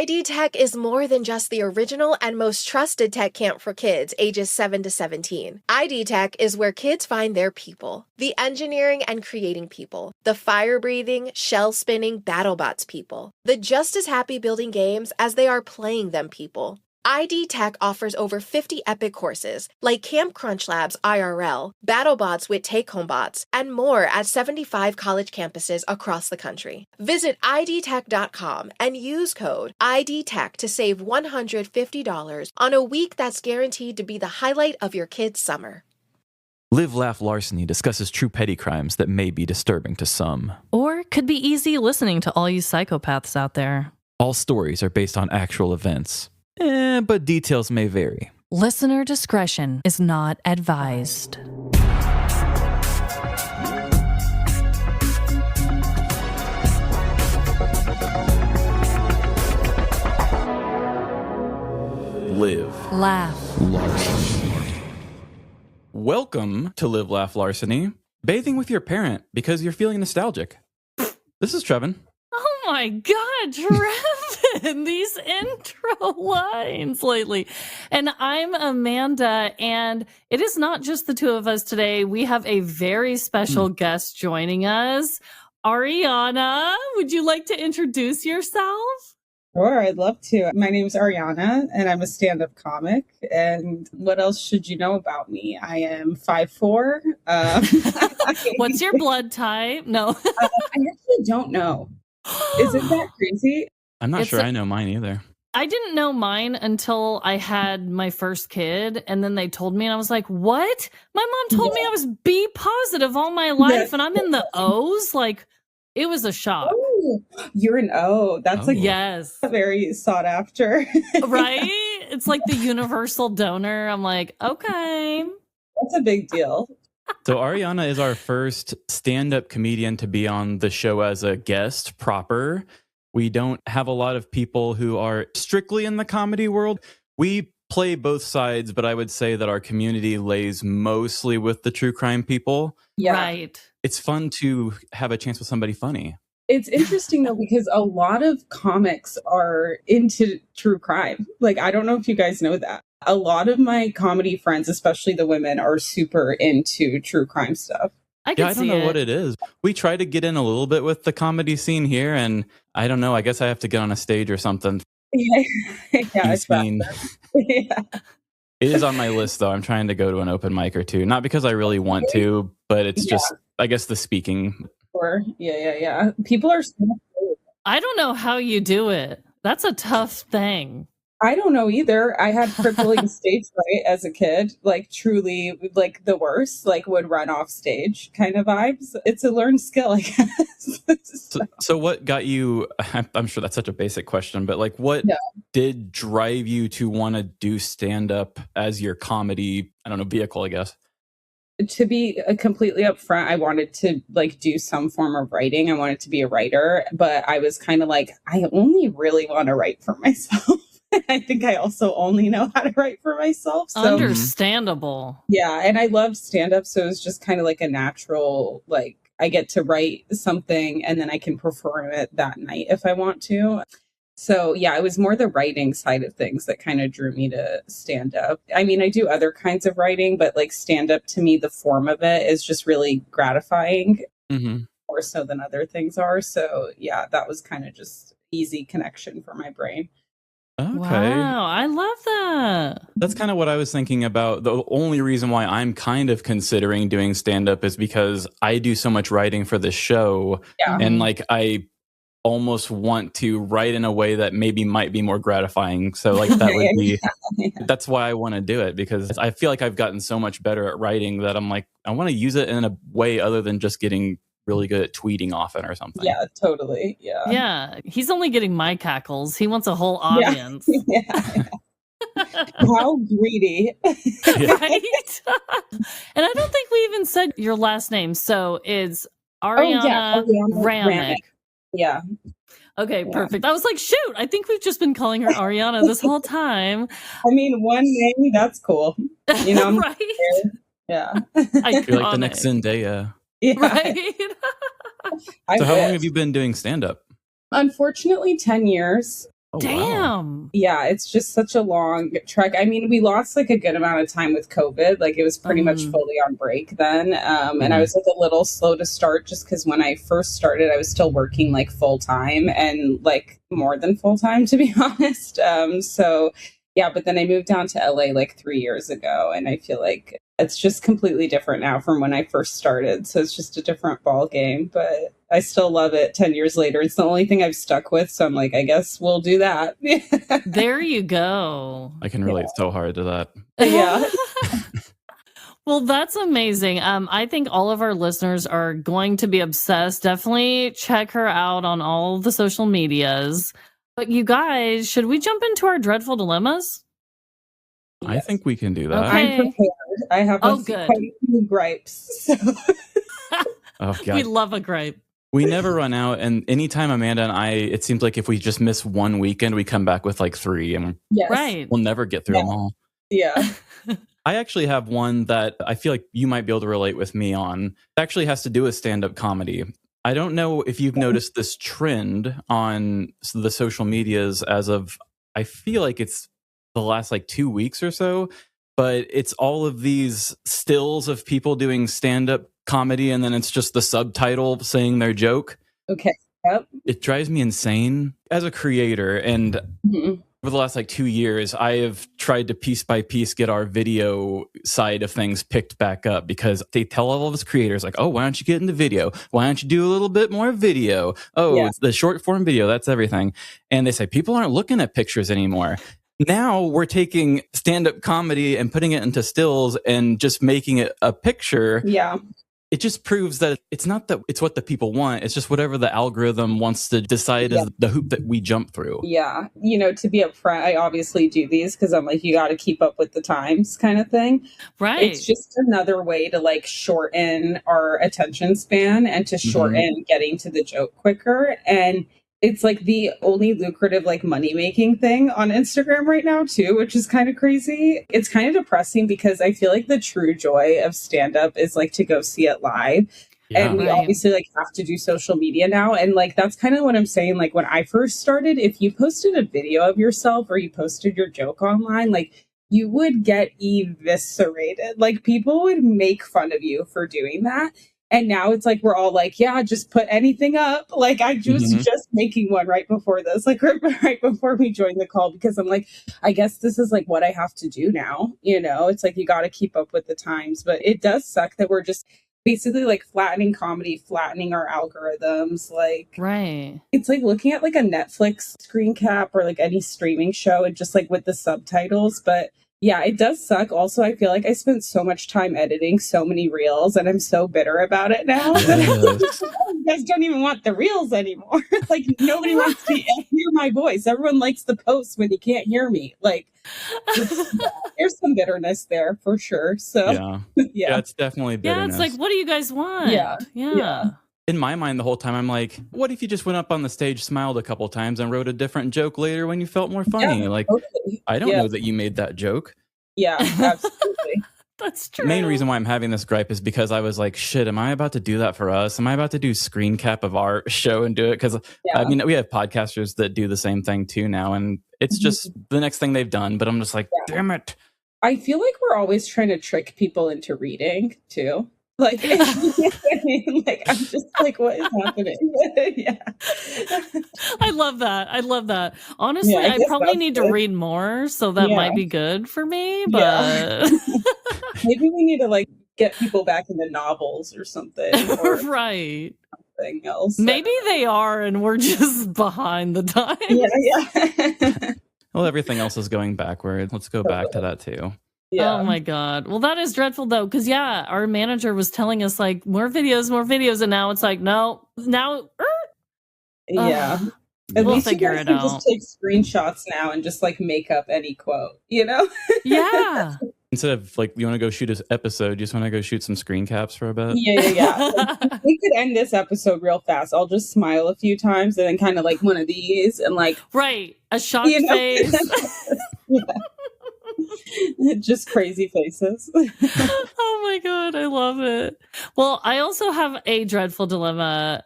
ID Tech is more than just the original and most trusted tech camp for kids ages 7 to 17. ID Tech is where kids find their people. The engineering and creating people. The fire-breathing, shell-spinning BattleBots people. The just as happy building games as they are playing them people. ID Tech offers over 50 epic courses, like Camp Crunch Labs IRL, BattleBots with Take-Home Bots, and more at 75 college campuses across the country. Visit idtech.com and use code IDTech to save $150 on a week that's guaranteed to be the highlight of your kid's summer. Live Laugh Larceny discusses true petty crimes that may be disturbing to some. Or could be easy listening to all you psychopaths out there. All stories are based on actual events. But details may vary. Listener discretion is not advised. Live. Laugh. Larceny. Welcome to Live Laugh Larceny. Bathing with your parent because you're feeling nostalgic. This is Trevin. Oh my God, Trevin, these intro lines lately. And I'm Amanda, and it is not just the two of us today. We have a very special guest joining us. Arijana, would you like to introduce yourself? Sure, I'd love to. My name is Arijana, and I'm a stand-up comic. And what else should you know about me? I am 5'4". What's your blood type? No. I actually don't know. Isn't that crazy? I'm not sure I know mine either. I didn't know mine until I had my first kid, and then they told me, and I was like, what? My mom told me I was B positive all my life, and I'm in the O's? Like, it was a shock. Oh, you're an O. That's yes, very sought after. Right? It's like the universal donor. I'm like, okay. That's a big deal. So Arijana is our first stand-up comedian to be on the show as a guest proper. We don't have a lot of people who are strictly in the comedy world. We play both sides, but I would say that our community lays mostly with the true crime people. Yeah. Right. It's fun to have a chance with somebody funny. It's interesting, though, because a lot of comics are into true crime. Like, I don't know if you guys know that. A lot of my comedy friends, especially the women, are super into true crime stuff. I don't know what it is. We try to get in a little bit with the comedy scene here, and I don't know. I guess I have to get on a stage or something. Yeah, it's mean. Yeah. It is on my list, though. I'm trying to go to an open mic or two. Not because I really want to, but it's just, I guess, the speaking. Sure. Yeah. People are so cool. I don't know how you do it. That's a tough thing. I don't know either. I had crippling stage fright as a kid, like truly like the worst, like would run off stage kind of vibes. It's a learned skill, I guess. So what got you, I'm sure that's such a basic question, but like what did drive you to want to do stand-up as your comedy, I don't know, vehicle, I guess? To be completely upfront, I wanted to like do some form of writing. I wanted to be a writer, but I was kind of like, I only really want to write for myself. I think I also only know how to write for myself. So, understandable. Yeah. And I loved stand-up. So it was just kind of like a natural, like I get to write something and then I can perform it that night if I want to. So yeah, it was more the writing side of things that kind of drew me to stand-up. I mean, I do other kinds of writing, but like stand-up to me, the form of it is just really gratifying, more so than other things are. So yeah, that was kind of just easy connection for my brain. Okay. Wow, I love that. That's kind of what I was thinking about. The only reason why I'm kind of considering doing stand-up is because I do so much writing for this show. Yeah. And like I almost want to write in a way that maybe might be more gratifying. So like that would be, that's why I want to do it, because I feel like I've gotten so much better at writing that I'm like, I want to use it in a way other than just getting really good at tweeting often or something. Yeah, totally. Yeah. He's only getting my cackles. He wants a whole audience. Yeah. How greedy. Right? And I don't think we even said your last name. So it's Arijana Ramic. Yeah. Okay, perfect. I was like, shoot, I think we've just been calling her Arijana this whole time. I mean, one name, that's cool. You know, right? Yeah. I feel like the next Zendaya. Yeah. Right? So how long have you been doing stand-up? Unfortunately, 10 years. Oh, Damn. Wow. Yeah, it's just such a long trek. I mean, we lost like a good amount of time with COVID. Like it was pretty much fully on break then. And I was like a little slow to start just because when I first started, I was still working like full time and like more than full time, to be honest. So yeah, but then I moved down to LA like 3 years ago, and I feel like it's just completely different now from when I first started. So it's just a different ball game, but I still love it 10 years later. It's the only thing I've stuck with. So I'm like, I guess we'll do that. There you go. I can relate so hard to that. Yeah. Well, that's amazing. I think all of our listeners are going to be obsessed. Definitely check her out on all the social medias. But you guys, should we jump into our dreadful dilemmas? I think we can do that. Okay. I'm prepared. I have quite a few gripes. So. Oh, God. We love a gripe. We never run out, and anytime Amanda and I, it seems like if we just miss one weekend, we come back with like 3, and Right. we'll never get through them all. Yeah. I actually have one that I feel like you might be able to relate with me on. It actually has to do with stand-up comedy. I don't know if you've noticed this trend on the social medias as of, I feel like it's the last like 2 weeks or so, but it's all of these stills of people doing stand-up comedy, and then it's just the subtitle saying their joke. Okay. Yep. It drives me insane as a creator. And over the last like 2 years, I have tried to piece by piece get our video side of things picked back up, because they tell all of us creators like, oh, why don't you get into video? Why don't you do a little bit more video? Oh, it's the short form video. That's everything. And they say people aren't looking at pictures anymore. Now we're taking stand-up comedy and putting it into stills and just making it a picture. Yeah. It just proves that it's not that it's what the people want. It's just whatever the algorithm wants to decide is the hoop that we jump through. Yeah. You know, to be upfront, I obviously do these because I'm like, you got to keep up with the times kind of thing. Right. It's just another way to like shorten our attention span and to shorten getting to the joke quicker. And it's like the only lucrative like money making thing on Instagram right now too, which is kind of crazy. It's kind of depressing because I feel like the true joy of stand up is like to go see it live. Yeah, and we obviously like have to do social media now. And like, that's kind of what I'm saying. Like when I first started, if you posted a video of yourself or you posted your joke online, like you would get eviscerated. Like people would make fun of you for doing that. And now it's like, we're all like, yeah, just put anything up. Like I was just making one right before this, like right before we joined the call, because I'm like, I guess this is like what I have to do now. You know, it's like, you got to keep up with the times, but it does suck that we're just basically like flattening comedy, flattening our algorithms. Like, right. It's like looking at like a Netflix screen cap or like any streaming show and just like with the subtitles. But yeah, it does suck. Also, I feel like I spent so much time editing so many reels and I'm so bitter about it now. That you guys don't even want the reels anymore. Like nobody wants to hear my voice. Everyone likes the posts when you can't hear me. Like there's some bitterness there for sure. So yeah, it's definitely bitterness. Yeah, it's like, what do you guys want? Yeah. In my mind, the whole time, I'm like, what if you just went up on the stage, smiled a couple times, and wrote a different joke later when you felt more funny? Like, totally. I don't know that you made that joke. Yeah, absolutely. That's true. The main reason why I'm having this gripe is because I was like, shit, am I about to do that for us? Am I about to do screen cap of our show and do it? Because, I mean, we have podcasters that do the same thing too now, and it's just the next thing they've done. But I'm just like, damn it. I feel like we're always trying to trick people into reading too. Like, I mean, like, I'm just like, what is happening? I love that. Honestly, I probably need to read more, so that might be good for me, but maybe we need to like get people back into novels or something. Or right. Something else. Maybe they are, and we're just behind the times. Yeah. Well, everything else is going backward. Let's go back to that too. Yeah. Oh my God. Well, that is dreadful though. Cause our manager was telling us like more videos. And now it's like, no, now. Yeah. At least figure it out. Just take screenshots now and just like make up any quote, you know? Yeah. Instead of like, you want to go shoot an episode, you just want to go shoot some screen caps for a bit? Yeah. Like, we could end this episode real fast. I'll just smile a few times and then kind of like one of these and like. Right. A shocked face. Just crazy faces. Oh my God, I love it. Well, I also have a dreadful dilemma.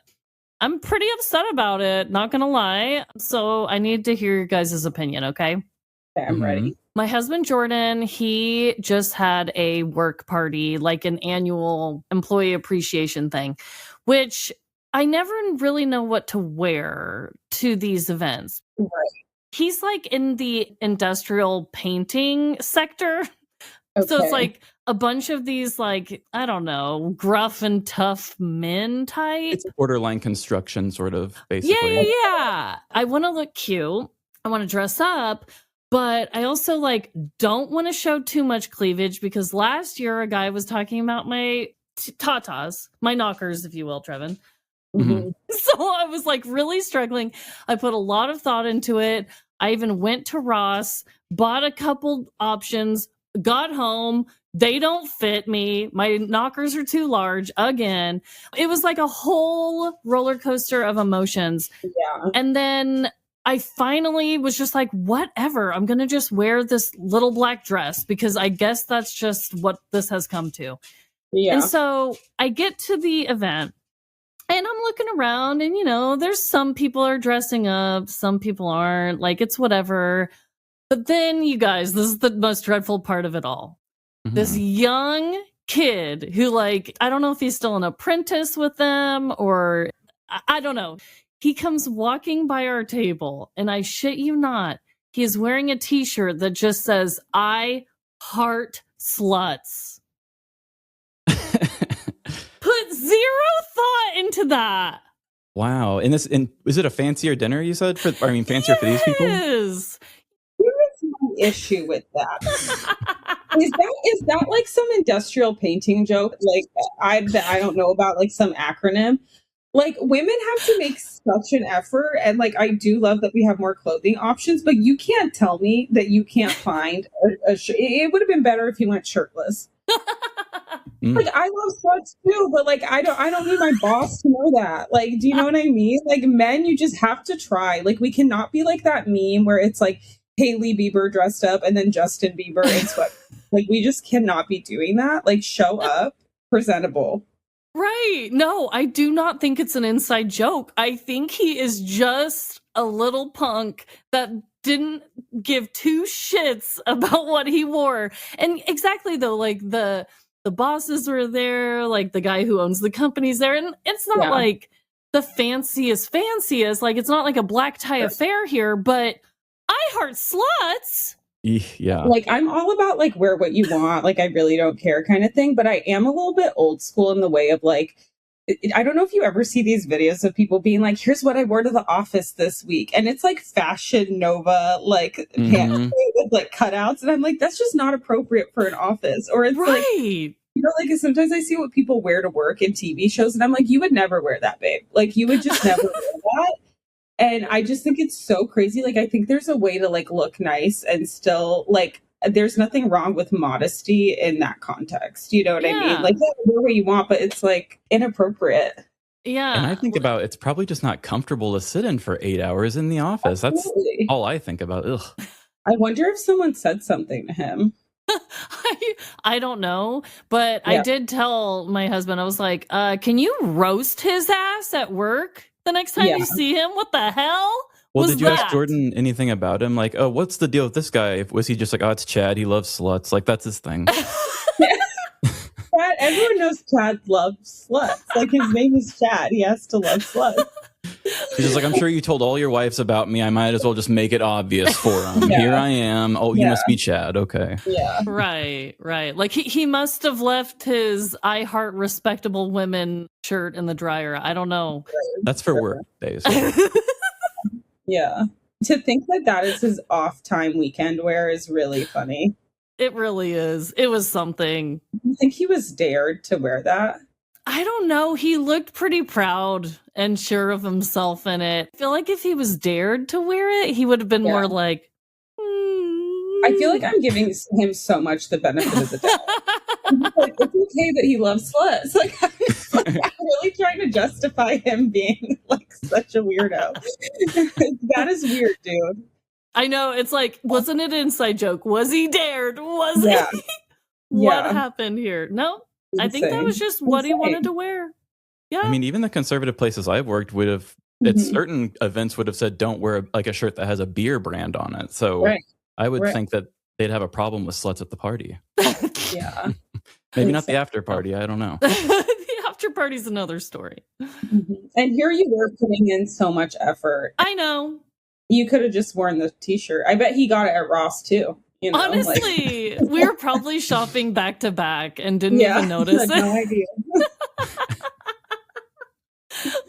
I'm pretty upset about it, not gonna lie. So I need to hear your guys' opinion, okay? Okay, I'm ready. My husband, Jordan, he just had a work party, like an annual employee appreciation thing, which I never really know what to wear to these events. Right. He's like in the industrial painting sector. Okay. So it's like a bunch of these, like, I don't know, gruff and tough men type. It's borderline construction, sort of, basically. Yeah. I want to look cute. I want to dress up. But I also like don't want to show too much cleavage because last year a guy was talking about my tatas, my knockers, if you will, Trevin. Mm-hmm. So I was like really struggling. I put a lot of thought into it. I even went to Ross, bought a couple options, got home. They don't fit me. My knockers are too large again. It was like a whole roller coaster of emotions. Yeah. And then I finally was just like, whatever, I'm going to just wear this little black dress because I guess that's just what this has come to. Yeah. And so I get to the event and I'm looking around and, you know, there's some people are dressing up, some people aren't, like it's whatever. But then you guys, this is the most dreadful part of it all. Mm-hmm. This young kid who like, I don't know if he's still an apprentice with them or I don't know. He comes walking by our table, and I shit you not, he is wearing a t-shirt that just says, I heart sluts. Put zero thought into that. Wow. And is it a fancier dinner, you said? Fancier for these people? Yes. There is no issue with that. Is that like some industrial painting joke? Like, I don't know about, like some acronym? Like, women have to make such an effort, and like I do love that we have more clothing options, but you can't tell me that you can't find a shirt. It would have been better if you went shirtless. Like, I love sweats too, but like I don't need my boss to know that. Like, do you know what I mean? Like, men, you just have to try. Like, we cannot be like that meme where it's like Hailey Bieber dressed up and then Justin Bieber in sweats. Like, we just cannot be doing that. Like, show up presentable. Right. No, I do not think it's an inside joke. I think he is just a little punk that didn't give two shits about what he wore. And exactly though, like the bosses were there, like the guy who owns the company's there. And it's not like the fanciest, like it's not like a black tie affair here, but I heart sluts. Yeah. Like, I'm all about like wear what you want, like I really don't care kind of thing, but I am a little bit old school in the way of like, I don't know if you ever see these videos of people being like, here's what I wore to the office this week, and it's like Fashion Nova like pants with like cutouts, and I'm like, that's just not appropriate for an office. Or it's like, you know, like sometimes I see what people wear to work in TV shows and I'm like, you would never wear that, babe. Like, you would just never wear that. And I just think it's so crazy. Like, I think there's a way to like look nice and still like, there's nothing wrong with modesty in that context. You know what I mean? Like, wear what you want, but it's like inappropriate. Yeah. And I think about it's probably just not comfortable to sit in for 8 hours in the office. Absolutely. That's all I think about. Ugh. I wonder if someone said something to him. I don't know, but I did tell my husband, I was like, can you roast his ass at work the next time you see him? What the hell? Well, did you ask Jordan anything about him? Like, oh, what's the deal with this guy? Was he just like, oh, it's Chad, he loves sluts? Like, that's his thing. Chad, everyone knows Chad loves sluts. Like, his name is Chad. He has to love sluts. He's just like, I'm sure you told all your wives about me. I might as well just make it obvious for them. Here I am. Oh, you must be Chad. Okay. Yeah. Right. Like, he must have left his I Heart Respectable Women shirt in the dryer. I don't know. That's for work days. Yeah. To think that is his off time weekend wear is really funny. It really is. It was something. You think he was dared to wear that? I don't know. He looked pretty proud and sure of himself in it. I feel like if he was dared to wear it, he would have been more like, I feel like I'm giving him so much the benefit of the doubt. Like, it's okay that he loves sluts. Like, I'm really trying to justify him being like such a weirdo. That is weird, dude. I know. It's like, wasn't it an inside joke? Was he dared? Was he? What happened here? No, I think that was just what he wanted to wear. Yeah. I mean, even the conservative places I've worked would have, at certain events would have said, don't wear like a shirt that has a beer brand on it. So I would think that they'd have a problem with sluts at the party. Yeah. Maybe not the after party. I don't know. The after party's another story. And here you were putting in so much effort. I know. You could have just worn the t-shirt. I bet he got it at Ross too. You know, honestly, we were probably shopping back to back and didn't even notice it. No idea.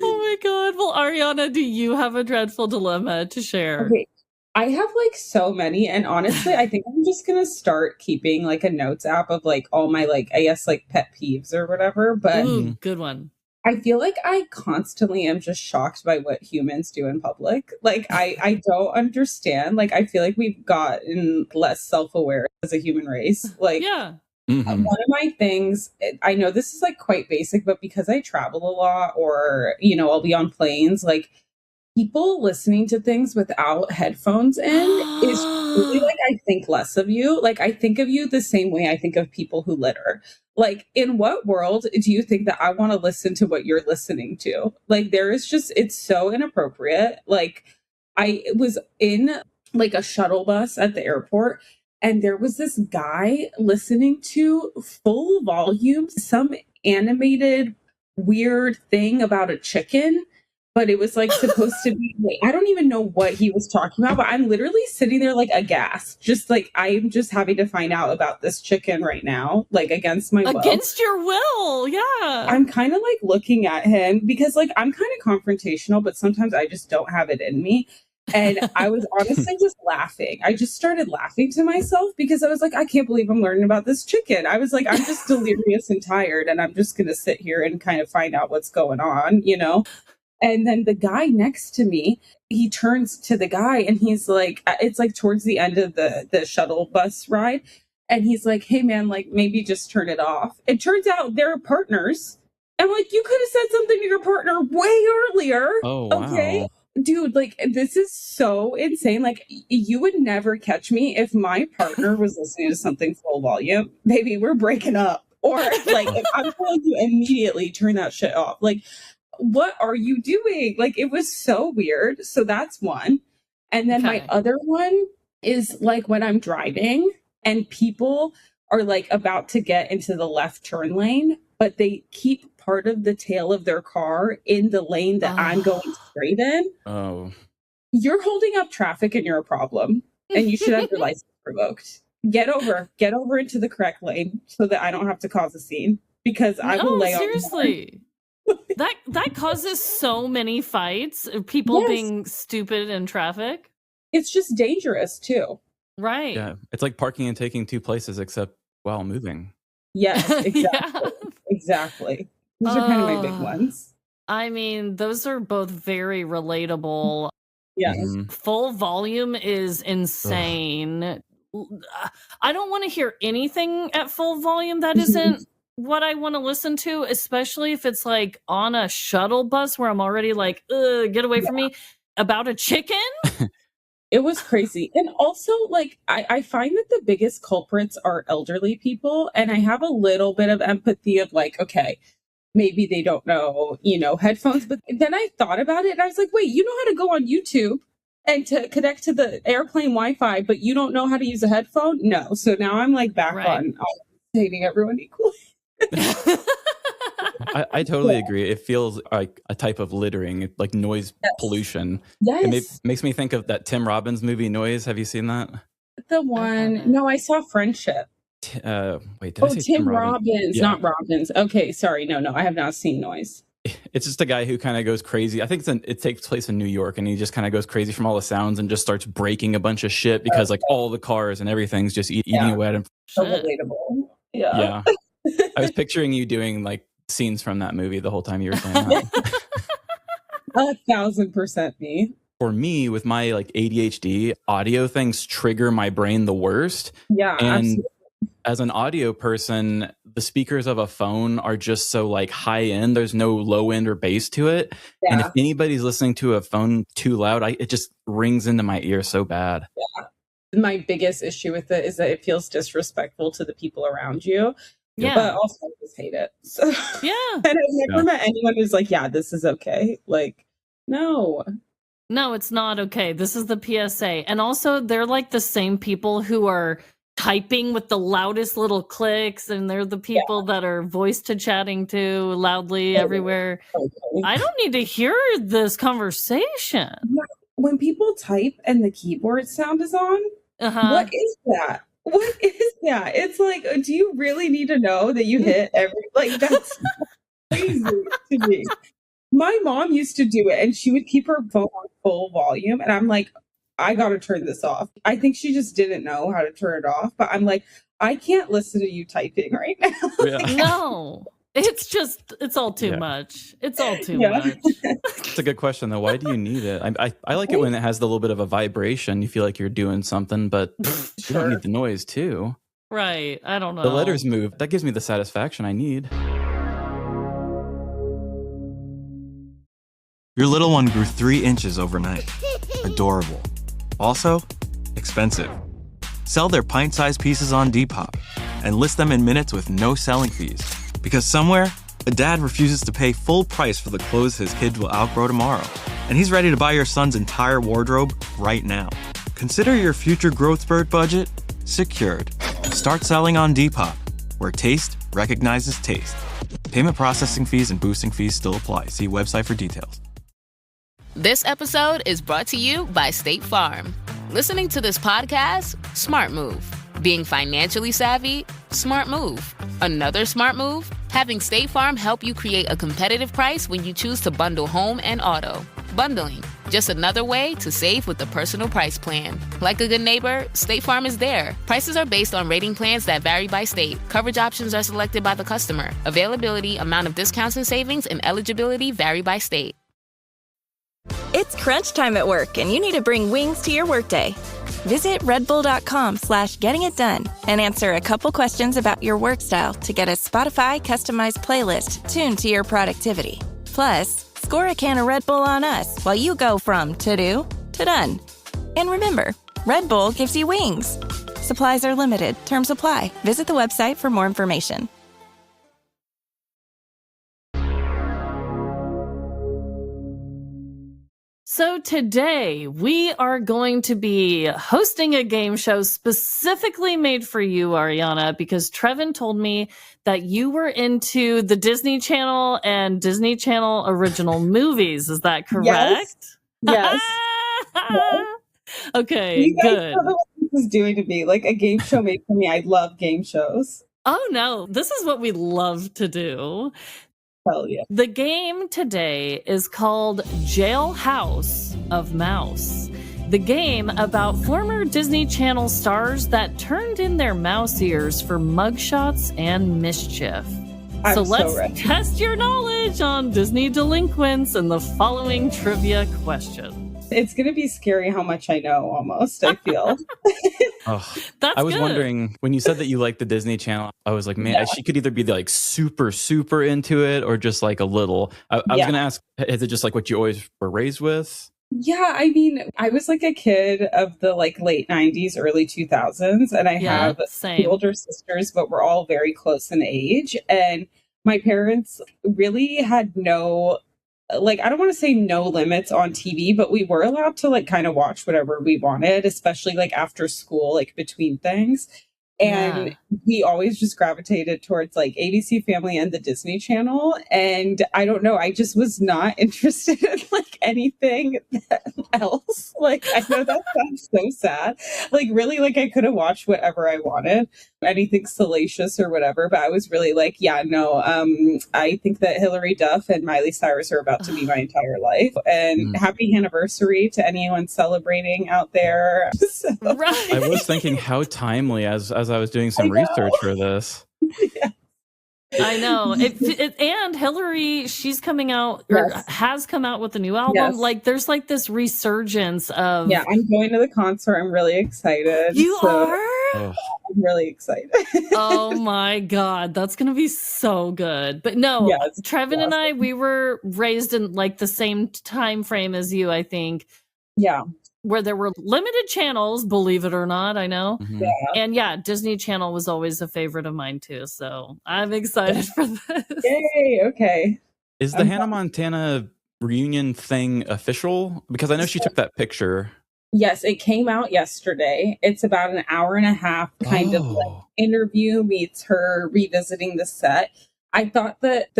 Oh my God. Well, Ariana, do you have a dreadful dilemma to share? Okay. I have like so many, and honestly, I think I'm just gonna start keeping like a notes app of like all my like, I guess, like pet peeves or whatever. But good one. I feel like I constantly am just shocked by what humans do in public. Like I don't understand. Like I feel like we've gotten less self-aware as a human race. Like one of my things, I know this is like quite basic, but because I travel a lot, or you know, I'll be on planes, like people listening to things without headphones in is really like, I think less of you. Like I think of you the same way I think of people who litter. Like, in what world do you think that I want to listen to what you're listening to? Like, there is just, it's so inappropriate. Like, I was in like a shuttle bus at the airport, and there was this guy listening to full volume some animated weird thing about a chicken. But it was like supposed to be, like, I don't even know what he was talking about, but I'm literally sitting there like aghast. Just like, I'm just having to find out about this chicken right now, like against my will. Against your will, yeah. I'm kind of like looking at him because like I'm kind of confrontational, but sometimes I just don't have it in me. And I was honestly just laughing. I just started laughing to myself because I was like, I can't believe I'm learning about this chicken. I was like, I'm just delirious and tired, and I'm just going to sit here and kind of find out what's going on, you know? And then the guy next to me, he turns to the guy and he's like, it's like towards the end of the shuttle bus ride. And he's like, hey man, like maybe just turn it off. It turns out they're partners. And like, you could have said something to your partner way earlier. Oh, wow. Okay. Dude, like this is so insane. Like you would never catch me if my partner was listening to something full volume. Baby, we're breaking up. Or like, if I'm going to immediately turn that shit off. Like, what are you doing? Like, it was so weird. So that's one. And then my other one is like when I'm driving and people are like about to get into the left turn lane, but they keep part of the tail of their car in the lane that I'm going straight in. Oh, you're holding up traffic and you're a problem, and you should have your license revoked. Get over into the correct lane so that I don't have to cause a scene, because I will lay seriously. That causes so many fights, people being stupid in traffic. It's just dangerous too. Right. Yeah. It's like parking and taking two places except while moving. Yes, exactly. Exactly. Those are kind of my big ones. I mean, those are both very relatable. Yes. Full volume is insane. I don't want to hear anything at full volume that isn't what I want to listen to, especially if it's like on a shuttle bus where I'm already like, get away from me, about a chicken. It was crazy. And also, like, I find that the biggest culprits are elderly people. And I have a little bit of empathy of like, okay, maybe they don't know, you know, headphones. But then I thought about it and I was like, wait, you know how to go on YouTube and to connect to the airplane Wi-Fi, but you don't know how to use a headphone? No. So now I'm like back on hating everyone equally. I totally agree. It feels like a type of littering, like noise pollution. Yes. It makes me think of that Tim Robbins movie, Noise. Have you seen that? The one. No, I saw Friendship. Wait, did I say Tim Robbins, not Robbins. Okay, sorry. No, I have not seen Noise. It's just a guy who kind of goes crazy. I think it takes place in New York, and he just kind of goes crazy from all the sounds and just starts breaking a bunch of shit because like all the cars and everything's just eating away at him. So relatable. Yeah. I was picturing you doing like scenes from that movie the whole time you were saying that. 1,000% me. For me, with my like ADHD, audio things trigger my brain the worst. Yeah, and absolutely. As an audio person, the speakers of a phone are just so like high end. There's no low end or bass to it. Yeah. And if anybody's listening to a phone too loud, it just rings into my ear so bad. Yeah. My biggest issue with it is that it feels disrespectful to the people around you. Yeah. But also I just hate it. So, yeah. And I've never met anyone who's like, yeah, this is okay. Like, no. No, it's not okay. This is the PSA. And also, they're like the same people who are typing with the loudest little clicks, and they're the people that are voice to chatting to loudly everywhere. I don't need to hear this conversation. When people type and the keyboard sound is on, what is that? What is that? It's like, do you really need to know that you hit every, like, that's crazy to me. My mom used to do it, and she would keep her phone on full volume, and I'm like, I gotta turn this off. I think she just didn't know how to turn it off, but I'm like, I can't listen to you typing right now. No, it's all too much. It's all too much. It's a good question, though. Why do you need it? I like it when it has the little bit of a vibration. You feel like you're doing something, but you don't need the noise, too. Right. I don't know. The letters move. That gives me the satisfaction I need. Your little one grew 3 inches overnight. Adorable. Also, expensive. Sell their pint-sized pieces on Depop and list them in minutes with no selling fees. Because somewhere, a dad refuses to pay full price for the clothes his kids will outgrow tomorrow. And he's ready to buy your son's entire wardrobe right now. Consider your future growth spurt budget secured. Start selling on Depop, where taste recognizes taste. Payment processing fees and boosting fees still apply. See website for details. This episode is brought to you by State Farm. Listening to this podcast? Smart move. Being financially savvy? Smart move. Another smart move? Having State Farm help you create a competitive price when you choose to bundle home and auto. Bundling, just another way to save with the Personal Price Plan. Like a good neighbor, State Farm is there. Prices are based on rating plans that vary by state. Coverage options are selected by the customer. Availability, amount of discounts and savings, and eligibility vary by state. It's crunch time at work, and you need to bring wings to your workday. Visit redbull.com/gettingitdone and answer a couple questions about your work style to get a Spotify customized playlist tuned to your productivity. Plus, score a can of Red Bull on us while you go from to-do to done. And remember, Red Bull gives you wings. Supplies are limited. Terms apply. Visit the website for more information. So today we are going to be hosting a game show specifically made for you, Arijana, because Trevin told me that you were into the Disney Channel and Disney Channel original movies. Is that correct? Yes. Okay, you guys good. know what this is doing to me. Like a game show made for me. I love game shows. Oh no, this is what we love to do. Hell yeah. The game today is called Jailhouse of Mouse. The game about former Disney Channel stars that turned in their mouse ears for mugshots and mischief. So let's test your knowledge on Disney delinquents in the following trivia question. It's going to be scary how much I know, almost, I feel. That's I was good. wondering, when you said that you liked the Disney Channel, I was like, man, she could either be like super, super into it or just like a little. I was going to ask, is it just like what you always were raised with? Yeah, I mean, I was like a kid of the like late 90s, early 2000s, and I have two older sisters, but we're all very close in age. And my parents really had no, like, I don't want to say no limits on TV, but we were allowed to like kind of watch whatever we wanted, especially like after school, like between things. And we always just gravitated towards like ABC Family and the Disney Channel. And I don't know, I just was not interested in like anything else. Like, I know that sounds so sad. Like, really, like I could have watched whatever I wanted, anything salacious or whatever. But I was really like, yeah, no, I think that Hilary Duff and Miley Cyrus are about to be my entire life. And happy anniversary to anyone celebrating out there. So. Right. I was thinking how timely as I was doing some research for this. Yeah. I know. And Hillary, she's coming out or has come out with a new album. Yes. Like there's like this resurgence of. Yeah, I'm going to the concert. I'm really excited. You are? I'm really excited. Oh my God. That's going to be so good. But no, Trevin and I, we were raised in like the same time frame as you, I think. Yeah. where there were limited channels, believe it or not, I know. Mm-hmm. Yeah. And yeah, Disney Channel was always a favorite of mine too. So I'm excited for this. Yay, okay. Is the Hannah Montana reunion thing official? Because I know she took that picture. Yes, it came out yesterday. It's about an hour and a half kind of like interview meets her revisiting the set. I thought that,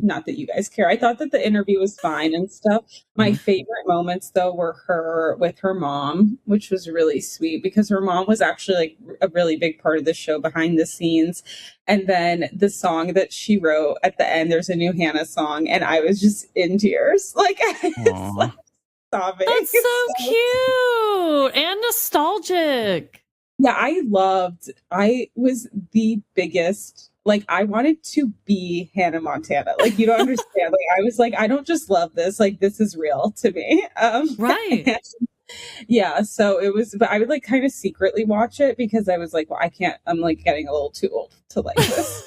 not that you guys care, I thought that the interview was fine and stuff. My favorite moments, though, were her with her mom, which was really sweet because her mom was actually like a really big part of the show behind the scenes. And then the song that she wrote at the end, there's a new Hannah song, and I was just in tears. Like, I was like sobbing. That's so cute and nostalgic. Yeah, I was the biggest, like, I wanted to be Hannah Montana. Like, you don't understand. Like, I was like, I don't just love this. Like, this is real to me. Right. Yeah, so it was, but I would like kind of secretly watch it because I was like, well, I can't, I'm like getting a little too old to like this.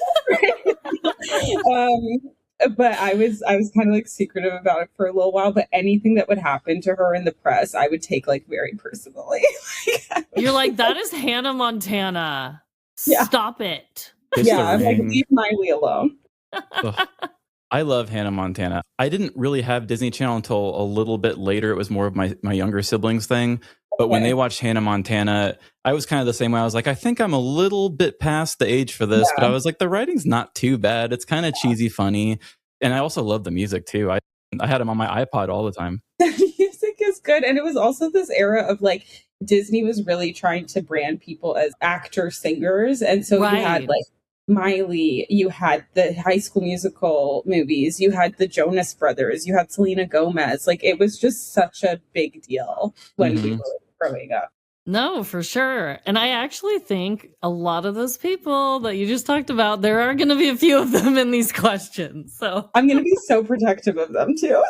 But I was kind of like secretive about it for a little while, but anything that would happen to her in the press, I would take like very personally. You're like, that is Hannah Montana. Yeah. Stop it. I'm like, leave Miley alone. I love Hannah Montana. I didn't really have Disney Channel until a little bit later. It was more of my younger siblings thing. But when they watched Hannah Montana, I was kind of the same way. I was like, I think I'm a little bit past the age for this. But I was like, the writing's not too bad. It's kind of cheesy, funny. And I also love the music, too. I had them on my iPod all the time. The music is good. And it was also this era of like, Disney was really trying to brand people as actor singers. And so you had like Miley, you had the High School Musical movies, you had the Jonas Brothers, you had Selena Gomez. Like, it was just such a big deal when we were growing up. No, for sure. And I actually think a lot of those people that you just talked about, there are going to be a few of them in these questions. So I'm going to be so protective of them too.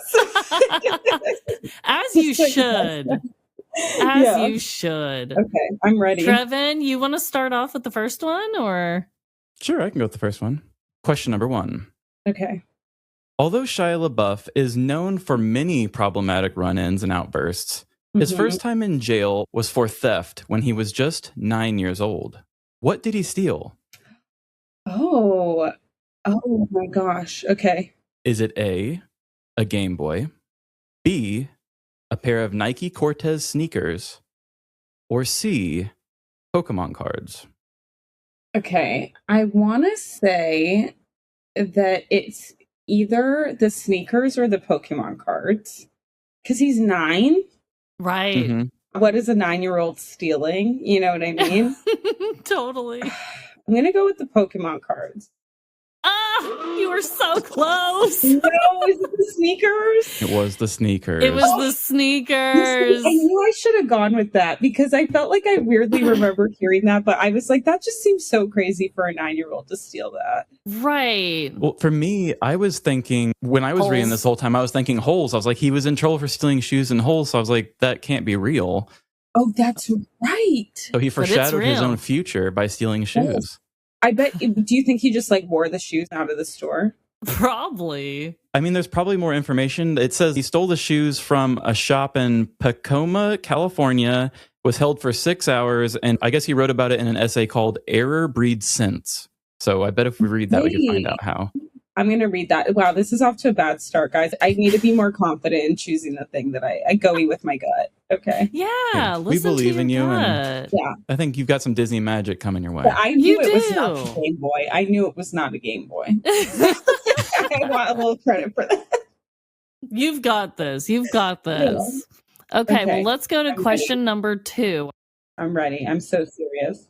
As you should. As you should. Okay, I'm ready. Trevin, you want to start off with the first one or? Sure, I can go with the first one. Question number 1. Okay. Although Shia LaBeouf is known for many problematic run-ins and outbursts, his first time in jail was for theft when he was just 9 years old. What did he steal? Oh my gosh. Okay. Is it A, a Game Boy, B, a pair of Nike Cortez sneakers, or C, Pokemon cards? Okay. I want to say that it's either the sneakers or the Pokemon cards because he's 9. Right. What is a 9-year-old stealing? You know what I mean? Totally. I'm going to go with the Pokemon cards. You were so close. No, is it the sneakers? It was the sneakers. It was the sneakers. I knew I should have gone with that because I felt like I weirdly remember hearing that, but I was like, that just seems so crazy for a 9-year-old to steal that. Right. Well, for me, I was thinking, when I was reading this whole time, I was thinking holes. I was like, he was in trouble for stealing shoes and holes. So I was like, that can't be real. Oh, that's right. So he foreshadowed his own future by stealing shoes. I bet. Do you think he just like wore the shoes out of the store? Probably. I mean, there's probably more information. It says he stole the shoes from a shop in Tacoma, California, was held for 6 hours, and I guess he wrote about it in an essay called Error Breeds Sense. So I bet if we read that, we can find out how. I'm going to read that. Wow, this is off to a bad start, guys. I need to be more confident in choosing the thing that I go with my gut. Okay. Yeah, we believe in you, and I think you've got some Disney magic coming your way. But I knew it was not a Game Boy. I knew it was not a Game Boy. I want a little credit for that. You've got this. You've got this. Yeah. Okay, well, let's go to question number 2. I'm ready. I'm so serious.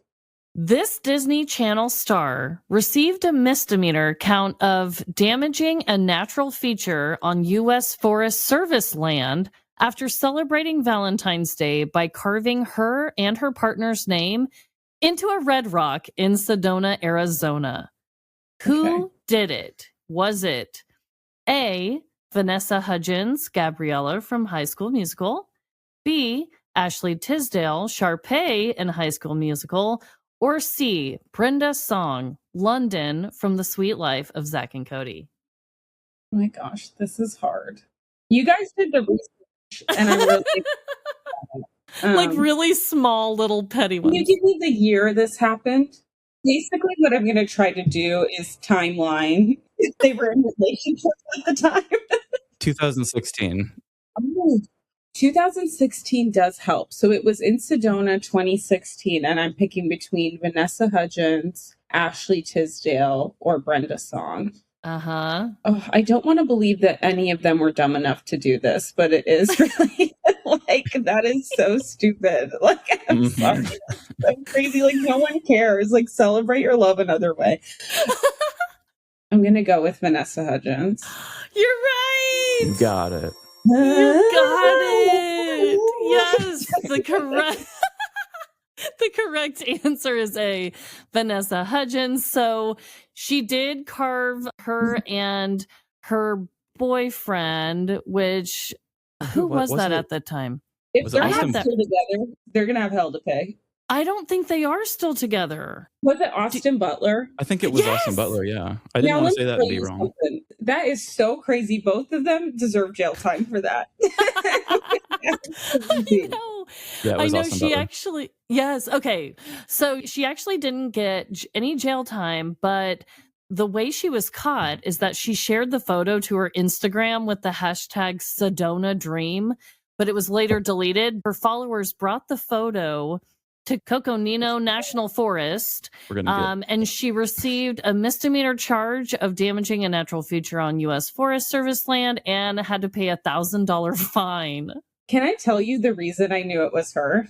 This Disney Channel star received a misdemeanor count of damaging a natural feature on U.S. Forest Service land after celebrating Valentine's Day by carving her and her partner's name into a red rock in Sedona, Arizona. Who did it? Was it A, Vanessa Hudgens, Gabriella from High School Musical, B, Ashley Tisdale, Sharpay in High School Musical, or C, Brenda Song, London from The Sweet Life of Zac and Cody? Oh my gosh, this is hard. You guys did the research, and I'm really Like really small little petty ones. Can you give me the year this happened? Basically, what I'm going to try to do is timeline. They were in relationships at the time. 2016. Oh, 2016 does help. So it was in Sedona 2016, and I'm picking between Vanessa Hudgens, Ashley Tisdale, or Brenda Song. Uh-huh. Oh, I don't want to believe that any of them were dumb enough to do this, but it is really like, that is so stupid. Like, I'm sorry. That's so crazy. Like, no one cares. Like, celebrate your love another way. I'm going to go with Vanessa Hudgens. You're right. You got it. You got it. Yes. The correct answer is A, Vanessa Hudgens. So she did carve her and her boyfriend, which who was that at the time? If they're not still together, they're going to have hell to pay. I don't think they are still together. Was it Austin Butler? I think it was Austin Butler, yeah. I didn't want to say that and be wrong. Something. That is so crazy. Both of them deserve jail time for that. I know. Yeah, I know Austin she Butler. actually, yes. Okay. So she actually didn't get any jail time, but the way she was caught is that she shared the photo to her Instagram with the hashtag Sedona Dream, but it was later deleted. Her followers brought the photo to Coconino National Forest, and she received a misdemeanor charge of damaging a natural feature on U.S. Forest Service land and had to pay $1,000 fine. Can I tell you the reason I knew it was her?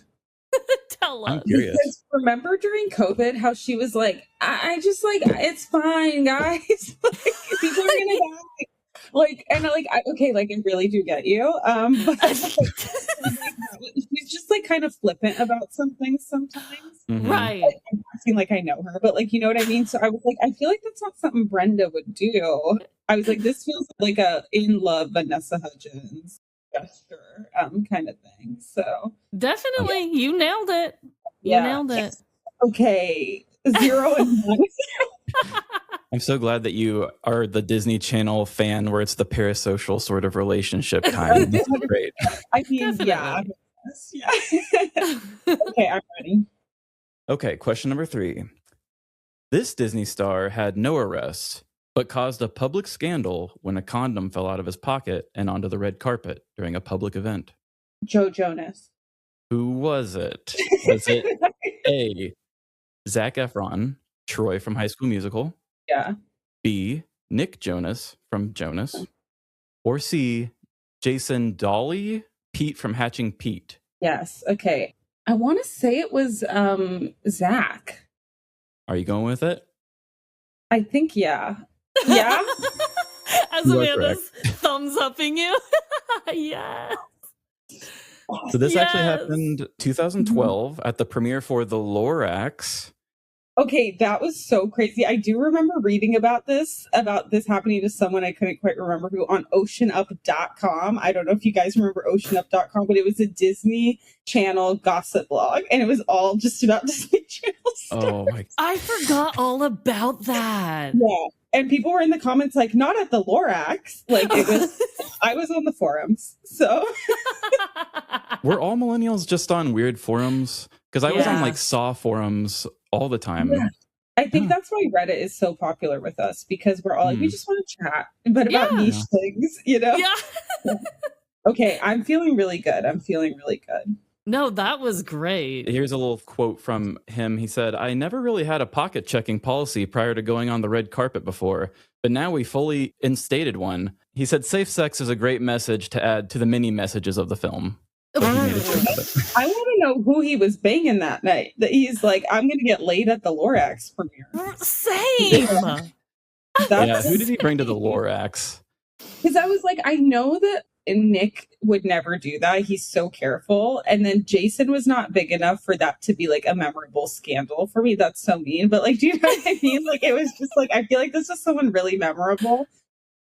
Tell us. I'm curious. Because remember during COVID how she was like, I just like, it's fine, guys. Like, people are gonna die. Like, and I really do get you. But she's just like kind of flippant about some things sometimes. Mm-hmm. Right. Like, I'm acting like I know her, but like, you know what I mean? So I was like, I feel like that's not something Brenda would do. I was like, this feels like a in love Vanessa Hudgens gesture kind of thing. So definitely, you nailed it. You nailed it. Okay, 0 and 1. I'm so glad that you are the Disney Channel fan where it's the parasocial sort of relationship kind. This is great. I mean, yeah. Okay, I'm ready. Okay, question number 3. This Disney star had no arrest, but caused a public scandal when a condom fell out of his pocket and onto the red carpet during a public event. Joe Jonas. Who was it? Was it A, Zac Efron, Troy from High School Musical? Yeah. B, Nick Jonas from Jonas? Or C, Jason Dolly, Pete from Hatching Pete? Yes. Okay. I want to say it was Zach. Are you going with it? I think, yeah. Yeah. As Amanda's thumbs upping you. Yes. So this actually happened 2012 at the premiere for The Lorax. Okay, that was so crazy. I do remember reading about this happening to someone I couldn't quite remember who on oceanup.com. I don't know if you guys remember oceanup.com, but it was a Disney Channel gossip blog, and it was all just about Disney Channel stuff. Oh my! I forgot all about that. Yeah. And people were in the comments like, not at the Lorax. Like, it was, I was on the forums. So. Were all millennials just on weird forums? Because I was on like Saw forums all the time. Yeah. I think that's why Reddit is so popular with us, because we're all like, we just want to chat, but about niche things, you know? Yeah. Okay, I'm feeling really good. No, that was great. Here's a little quote from him. He said, I never really had a pocket checking policy prior to going on the red carpet before, but now we fully instated one. He said, safe sex is a great message to add to the many messages of the film. So I want to know who he was banging that night. That he's like, I'm going to get laid at the Lorax premiere. Same. Yeah, who did he bring to the Lorax? Because I was like, I know that Nick would never do that. He's so careful. And then Jason was not big enough for that to be like a memorable scandal for me. That's so mean. But like, do you know what I mean? Like, it was just like, I feel like this was someone really memorable.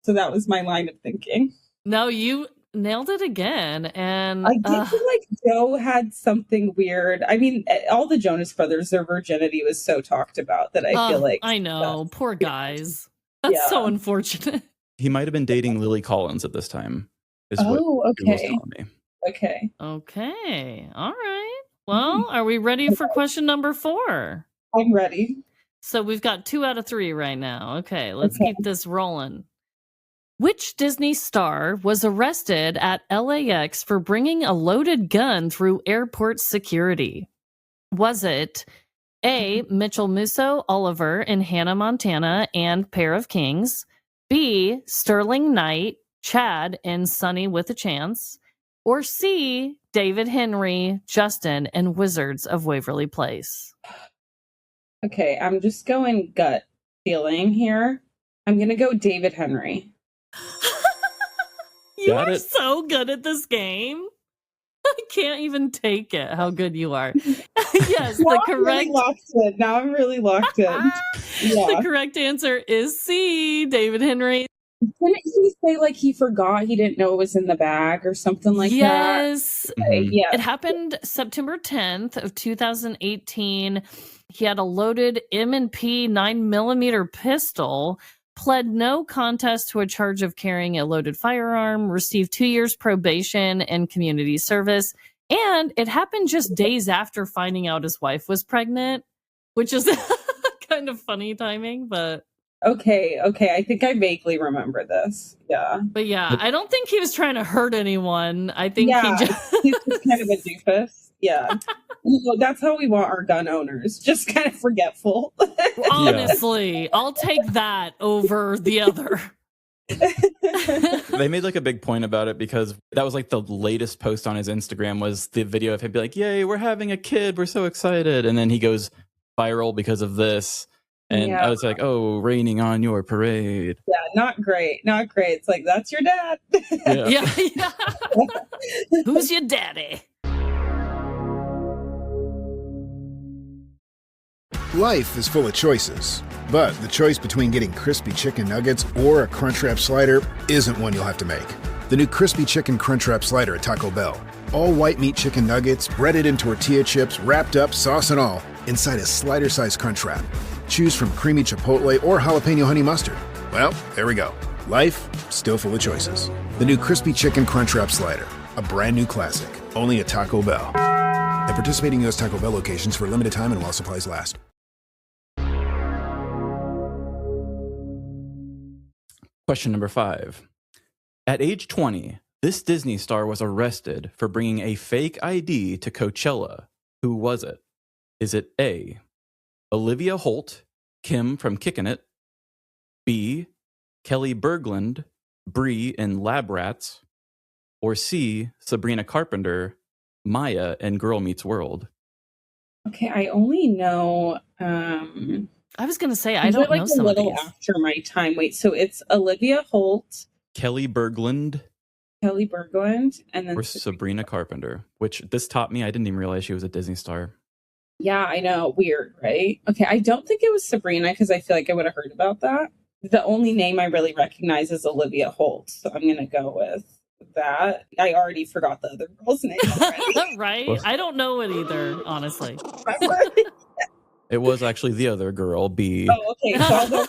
So that was my line of thinking. No, you nailed it again. And I did feel like Joe had something weird. I mean, all the Jonas Brothers, their virginity was so talked about that I feel like. I know. Poor guys. That's so unfortunate. He might have been dating Lily Collins at this time. Is what he was telling me. Okay. Okay. All right. Well, are we ready for question number 4? I'm ready. So we've got 2 out of 3 right now. Okay, let's keep this rolling. Which Disney star was arrested at LAX for bringing a loaded gun through airport security? Was it A, Mitchell Musso Oliver in Hannah Montana and Pair of Kings, B, Sterling Knight, Chad in Sunny with a Chance, or C, David Henry, Justin in Wizards of Waverly Place? Okay, I'm just going gut feeling here. I'm going to go David Henry. You are so good at this game. I can't even take it how good you are. Yes, the correct. Now I'm really locked in. The correct answer is C, David Henry. Didn't he say like he forgot, he didn't know it was in the bag or something like that? Yes. Yeah. It happened September 10th of 2018. He had a loaded M&P 9mm pistol, pled no contest to a charge of carrying a loaded firearm, received 2 years probation and community service. And it happened just days after finding out his wife was pregnant, which is kind of funny timing, but... Okay. I think I vaguely remember this. Yeah. But yeah, I don't think he was trying to hurt anyone. I think he's just kind of a doofus. Yeah. That's how we want our gun owners. Just kind of forgetful. Honestly, I'll take that over the other. They made like a big point about it because that was like the latest post on his Instagram was the video of him be like, yay, we're having a kid. We're so excited. And then he goes viral because of this. And I was like, oh, raining on your parade. Yeah, not great. It's like, that's your dad. Yeah. Who's your daddy? Life is full of choices, but the choice between getting crispy chicken nuggets or a Crunchwrap Slider isn't one you'll have to make. The new Crispy Chicken Crunchwrap Slider at Taco Bell. All white meat chicken nuggets, breaded in tortilla chips, wrapped up, sauce and all, inside a slider-sized Crunchwrap. Choose from creamy chipotle or jalapeno honey mustard. Well, there we go. Life, still full of choices. The new Crispy Chicken Crunchwrap Slider. A brand new classic. Only at Taco Bell. At participating U.S. Taco Bell locations for a limited time and while supplies last. Question number 5. At age 20, this Disney star was arrested for bringing a fake ID to Coachella. Who was it? Is it A, Olivia Holt, Kim from Kickin' It, B, Kelly Berglund, Bree in Lab Rats, or C, Sabrina Carpenter, Maya in Girl Meets World? Okay, I only know... I was going to say, I don't know some of these. A little after my time. Wait, so it's Olivia Holt, Kelly Berglund, and then... or Sabrina Carpenter, which this taught me I didn't even realize she was a Disney star. Yeah, I know. Weird, right? Okay, I don't think it was Sabrina because I feel like I would have heard about that. The only name I really recognize is Olivia Holt, so I'm going to go with that. I already forgot the other girl's name already. Right? I don't know it either, honestly. It was actually the other girl, B. Oh, okay. So I'll go...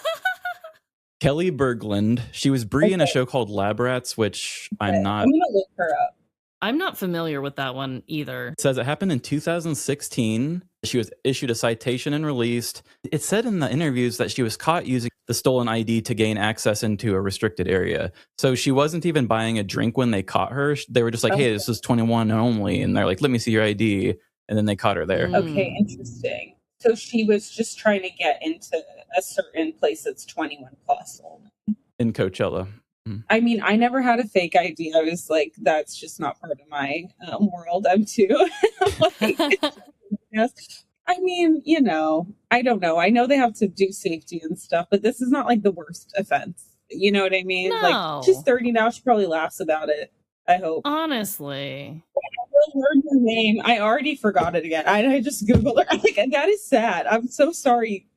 Kelly Berglund. She was Bree in a show called Lab Rats, which I'm not... I'm going to look her up. I'm not familiar with that one either. It says it happened in 2016. She was issued a citation and released. It said in the interviews that she was caught using the stolen ID to gain access into a restricted area. So she wasn't even buying a drink when they caught her. They were just like, hey, this is 21 only. And they're like, let me see your ID. And then they caught her there. Okay, interesting. So she was just trying to get into a certain place that's 21 plus only. In Coachella. I mean, I never had a fake ID. I was like, that's just not part of my world. I'm too. Yes. I mean, I don't know. I know they have to do safety and stuff, but this is not like the worst offense. You know what I mean? No. Like, she's 30 now. She probably laughs about it. I hope. Honestly. I heard her name. I already forgot it again. I just Googled her. Like, that is sad. I'm so sorry,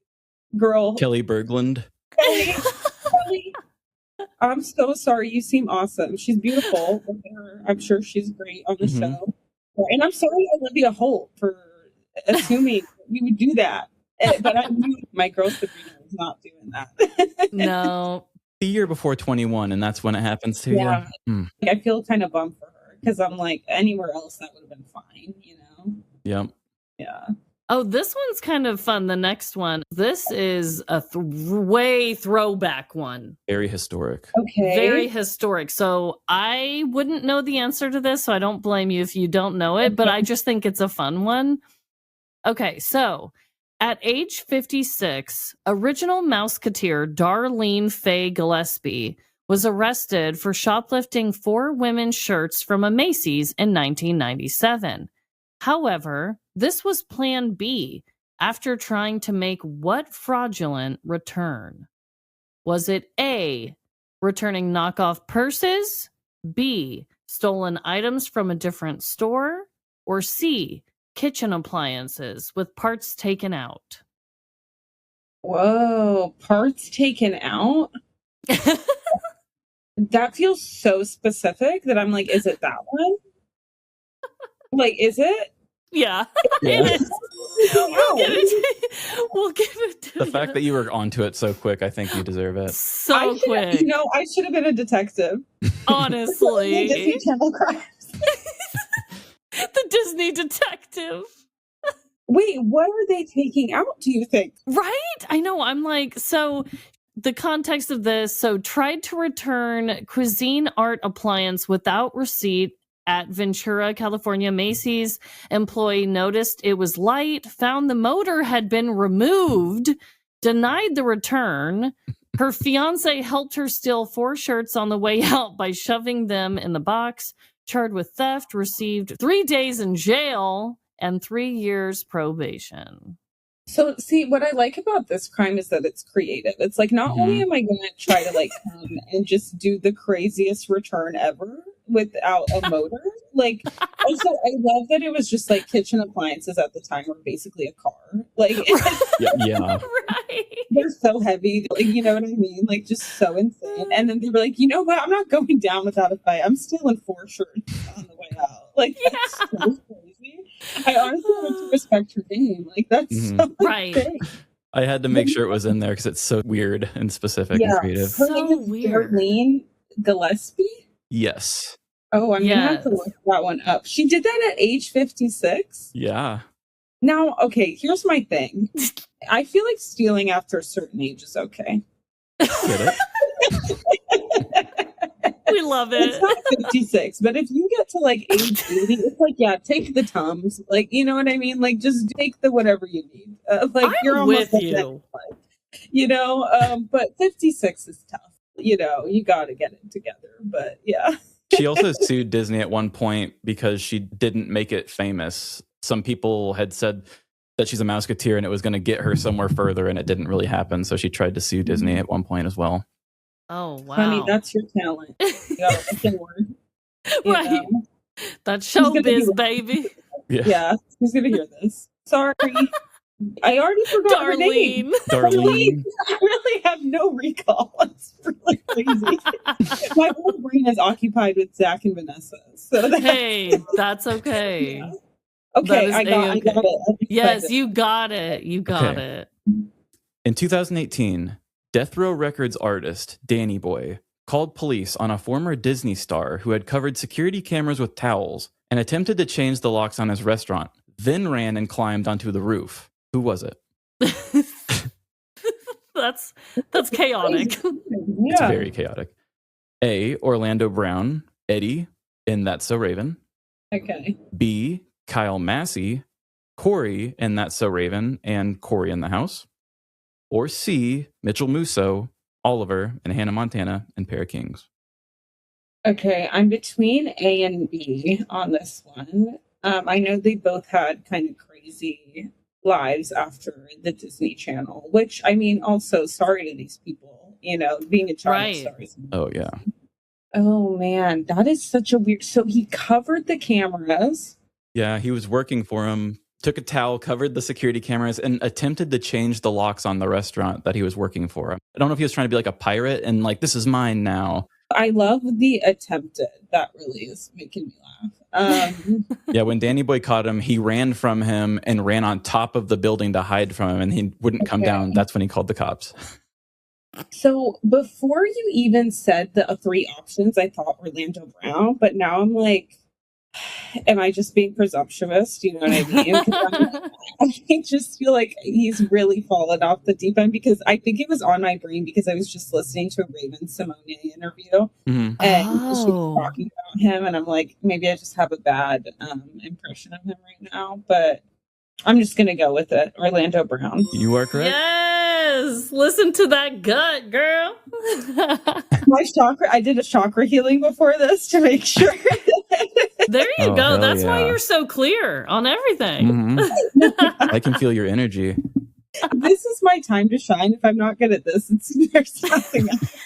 girl. Kelly Berglund. Kelly. I'm so sorry. You seem awesome. She's beautiful. I'm sure she's great on the show. And I'm sorry, Olivia Holt, for assuming you would do that. But I knew my girl Sabrina was not doing that. No. The year before 21, and that's when it happens to you. I feel kind of bummed for her because I'm like, anywhere else that would have been fine, you know? Yep. Yeah. Oh, this one's kind of fun. The next one. This is a way throwback one. Very historic. Okay. Very historic. So I wouldn't know the answer to this, so I don't blame you if you don't know it, but I just think it's a fun one. Okay, so at age 56, original Mouseketeer Darlene Faye Gillespie was arrested for shoplifting 4 women's shirts from a Macy's in 1997. However, this was Plan B after trying to make what fraudulent return? Was it A, returning knockoff purses, B, stolen items from a different store, or C, kitchen appliances with parts taken out? Whoa, parts taken out? That feels so specific that I'm like, is it that one? Like, is it? Yeah. Yeah. It is. We'll give it to The you. fact that you were onto it so quick, I think you deserve it. So quick. You know, I should have been a detective. Honestly. Disney Channel crimes. The Disney detective. Wait, what are they taking out, do you think? Right? I know. I'm like, so the context of this, so tried to return cuisine art appliance without receipt at Ventura, California. Macy's employee noticed it was light, found the motor had been removed, denied the return. Her fiance helped her steal 4 shirts on the way out by shoving them in the box. Charged with theft, received 3 days in jail and 3 years probation. So, see, what I like about this crime is that it's creative. It's like, not only am I going to try to like come and just do the craziest return ever without a motor, like, also, I love that it was just like kitchen appliances at the time were basically a car. Like, Yeah. Right. they're so heavy, like, you know what I mean? Like, just so insane. And then they were like, you know what? I'm not going down without a fight. I'm stealing 4 shirts on the way out. Like, that's so crazy. I honestly want to respect her name. Like, that's so Right. insane. I had to make sure it was in there because it's so weird and specific and creative. Her So name is weird. Darlene Gillespie? Yes. Oh, I'm going to have to Yes. look that one up. She did that at age 56? Yeah. Now, okay, here's my thing. I feel like stealing after a certain age is okay. Get it? We love It's it. not 56, but if you get to like age 80, it's like, yeah, take the Tums. Like, you know what I mean? Like, just take the whatever you need. Like, you're I'm almost with at that you. point, you know? But 56 is tough. You know, you got to get it together. But yeah. She also sued Disney at one point because she didn't make it famous. Some people had said that she's a Mouseketeer and it was going to get her somewhere further, and it didn't really happen. So she tried to sue Disney at one point as well. Oh, wow. Honey, that's your talent. You gotta make it work, you Right. know? That's gonna be showbiz, like- baby. Yeah, who's going to hear this? Sorry. I already forgot her name. Darlene. Darlene. I really have no recall. It's really crazy. My whole brain is occupied with Zach and Vanessa. So Hey, that's okay. Yeah. Okay, That I is got A-okay. it. I'm Yes, excited. you got it. You got Okay. it. In 2018, Death Row Records artist Danny Boy called police on a former Disney star who had covered security cameras with towels and attempted to change the locks on his restaurant, then ran and climbed onto the roof. Who was it? That's chaotic. It's Yeah. very chaotic. A, Orlando Brown, Eddie in That's So Raven. Okay. B, Kyle Massey, Corey in That's So Raven, and Corey in the House. Or C, Mitchell Musso, Oliver, and Hannah Montana, and Pair of Kings. Okay, I'm between A and B on this one. I know they both had kind of crazy lives after the Disney Channel, which, I mean, also, sorry to these people, you know, being a child Right. star is Oh, yeah. Oh man, that is such a weird. So he covered the cameras. Yeah, he was working for him, took a towel, covered the security cameras, and attempted to change the locks on the restaurant that he was working for. I don't know if he was trying to be like a pirate and like, this is mine now. I love the attempted. That really is making me laugh. Yeah, when Danny Boy caught him, he ran from him and ran on top of the building to hide from him, and he wouldn't come Okay. down. That's when he called the cops. So before you even said the 3 options, I thought Orlando Brown, but now I'm like, am I just being presumptuous? Do you know what I mean? I just feel like he's really fallen off the deep end, because I think it was on my brain because I was just listening to a Raven Simone interview and she was talking about him, and I'm like, maybe I just have a bad impression of him right now, but I'm just going to go with it. Orlando Brown. You are correct. Yes. Listen to that gut, girl. I did a chakra healing before this to make sure. There you go. That's why you're so clear on everything. I can feel your energy. This is my time to shine. If I'm not good at this, there's nothing else.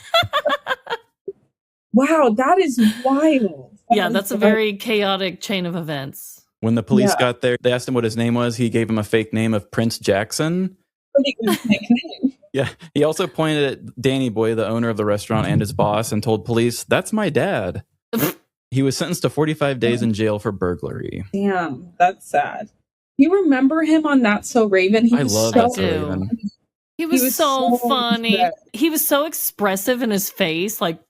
Wow, that is wild. That's a very chaotic chain of events. When the police got there, they asked him what his name was. He gave him a fake name of Prince Jackson. Pretty good fake name. Yeah. He also pointed at Danny Boy, the owner of the restaurant, and his boss, and told police, "That's my dad." He was sentenced to 45 days in jail for burglary. Damn, that's sad. You remember him on That's So Raven? I love That's So Raven. He was so funny. Good. He was so expressive in his face. Like,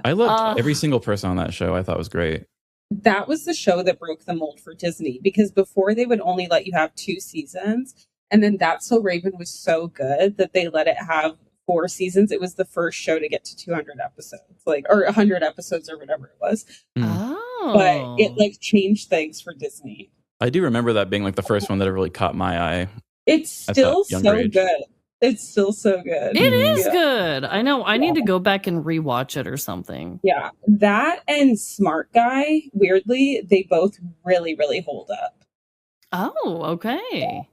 I loved every single person on that show. I thought was great. That was the show that broke the mold for Disney, because before they would only let you have 2 seasons. And then That's So Raven was so good that they let it have 4 seasons. It was the first show to get to 200 episodes, or 100 episodes or whatever it was. But it changed things for Disney. I do remember that being the first one that really caught my eye. It's still so good. It's still so good. It is good. I know. I need to go back and rewatch it or something. Yeah. That and Smart Guy, weirdly, they both really, really hold up. Oh, okay.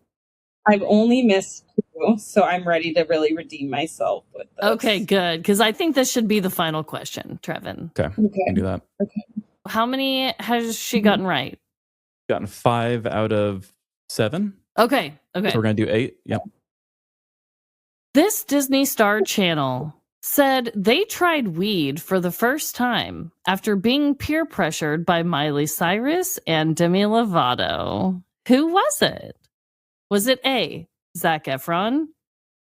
I've only missed 2, so I'm ready to really redeem myself with this. Okay, good. Because I think this should be the final question, Trevin. Okay. I can do that. Okay. How many has she gotten right? Gotten 5 out of 7. Okay. So we're going to do 8. Yep. This Disney Star channel said they tried weed for the first time after being peer pressured by Miley Cyrus and Demi Lovato. Who was it? Was it A, Zac Efron,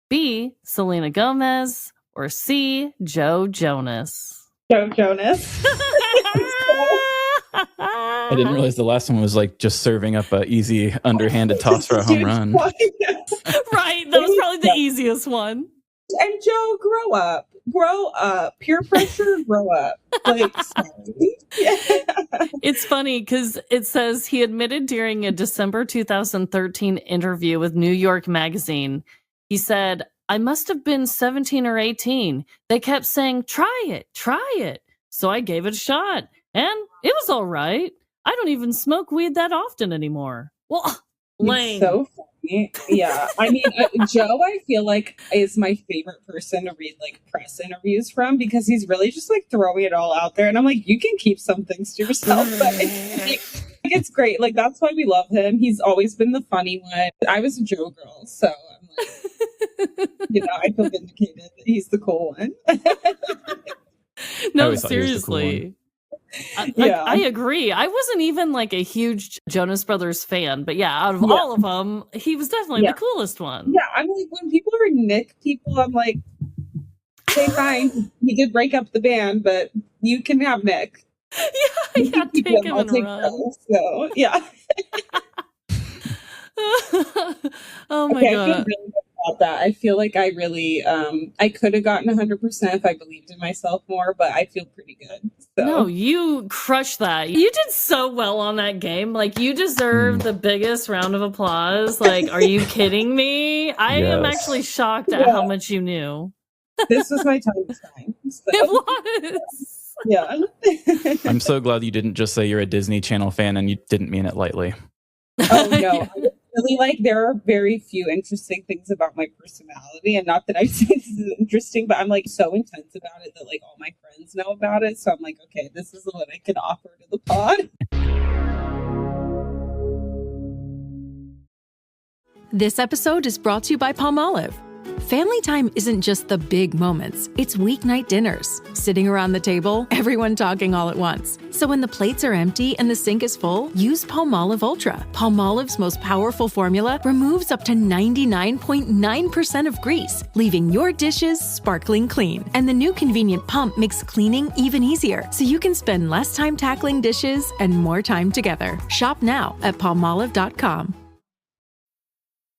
B, Selena Gomez, or C, Joe Jonas? Joe Jonas. I didn't realize the last one was just serving up an easy underhanded toss for a home run. Right, that was probably the easiest one. And Joe, grow up. Peer pressure, grow up. Sorry. It's funny because it says he admitted during a December 2013 interview with New York Magazine, he said, "I must have been 17 or 18. They kept saying, try it. So I gave it a shot. And it was all right. I don't even smoke weed that often anymore." Well, lame. It's so funny. Yeah. I mean, Joe, I feel like is my favorite person to read press interviews from, because he's really just throwing it all out there. And I'm like, you can keep some things to yourself, but it's great. That's why we love him. He's always been the funny one. I was a Joe girl, so I'm I feel vindicated that he's the cool one. No, seriously. I agree. I wasn't even a huge Jonas Brothers fan, but out of all of them, he was definitely the coolest one. Yeah, I'm when people are Nick people, I'm like, okay, fine. He did break up the band, but you can have Nick. Yeah, take him and run. So, yeah. Oh my God. I feel really good about that. I feel like I really, I could have gotten 100% if I believed in myself more, but I feel pretty good. So. No, you crushed that. You did so well on that game. You deserve the biggest round of applause. Are you kidding me? I am actually shocked at how much you knew. This was my time to shine. So. It was. Yeah. I'm so glad you didn't just say you're a Disney Channel fan and you didn't mean it lightly. Oh, no. Really, there are very few interesting things about my personality, and not that I say this is interesting, but I'm so intense about it that all my friends know about it. So I'm okay, this is what I can offer to the pod. This episode is brought to you by Palmolive. Family time isn't just the big moments. It's weeknight dinners, sitting around the table, everyone talking all at once. So when the plates are empty and the sink is full, use Palmolive Ultra. Palmolive's most powerful formula removes up to 99.9% of grease, leaving your dishes sparkling clean. And the new convenient pump makes cleaning even easier, so you can spend less time tackling dishes and more time together. Shop now at palmolive.com.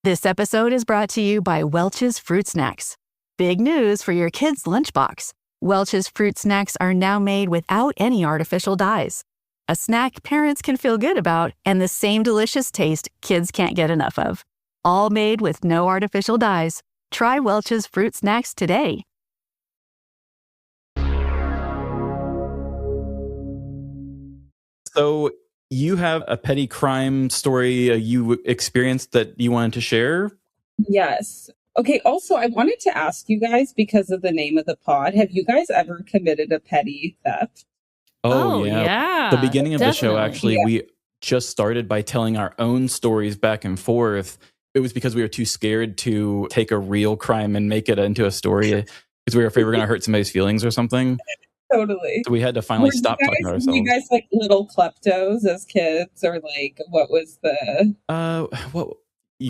This episode is brought to you by Welch's Fruit Snacks. Big news for your kids' lunchbox. Welch's Fruit Snacks are now made without any artificial dyes. A snack parents can feel good about, and the same delicious taste kids can't get enough of. All made with no artificial dyes. Try Welch's Fruit Snacks today. So you have a petty crime story you experienced that you wanted to share? Yes. Okay, also, I wanted to ask you guys, because of the name of the pod, have you guys ever committed a petty theft? Oh yeah. The beginning of definitely. the show, actually, we just started by telling our own stories back and forth. It was because we were too scared to take a real crime and make it into a story because we were afraid we were going to hurt somebody's feelings or something. Totally. So we had to finally stop talking about ourselves. Were you guys like little kleptos as kids, or like what was the?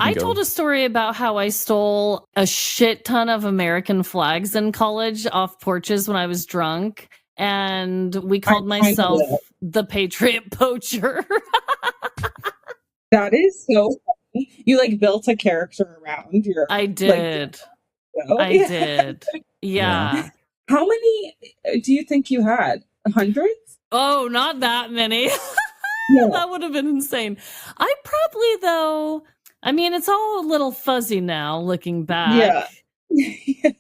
I told a story about how I stole a shit ton of American flags in college off porches when I was drunk, and we called myself the Patriot Poacher. That is so funny. You like built a character around your. I did. I did. Yeah. How many do you think you had? Hundreds? Oh, not that many. Yeah. That would have been insane. I probably, though, I mean, it's all a little fuzzy now looking back. Yeah.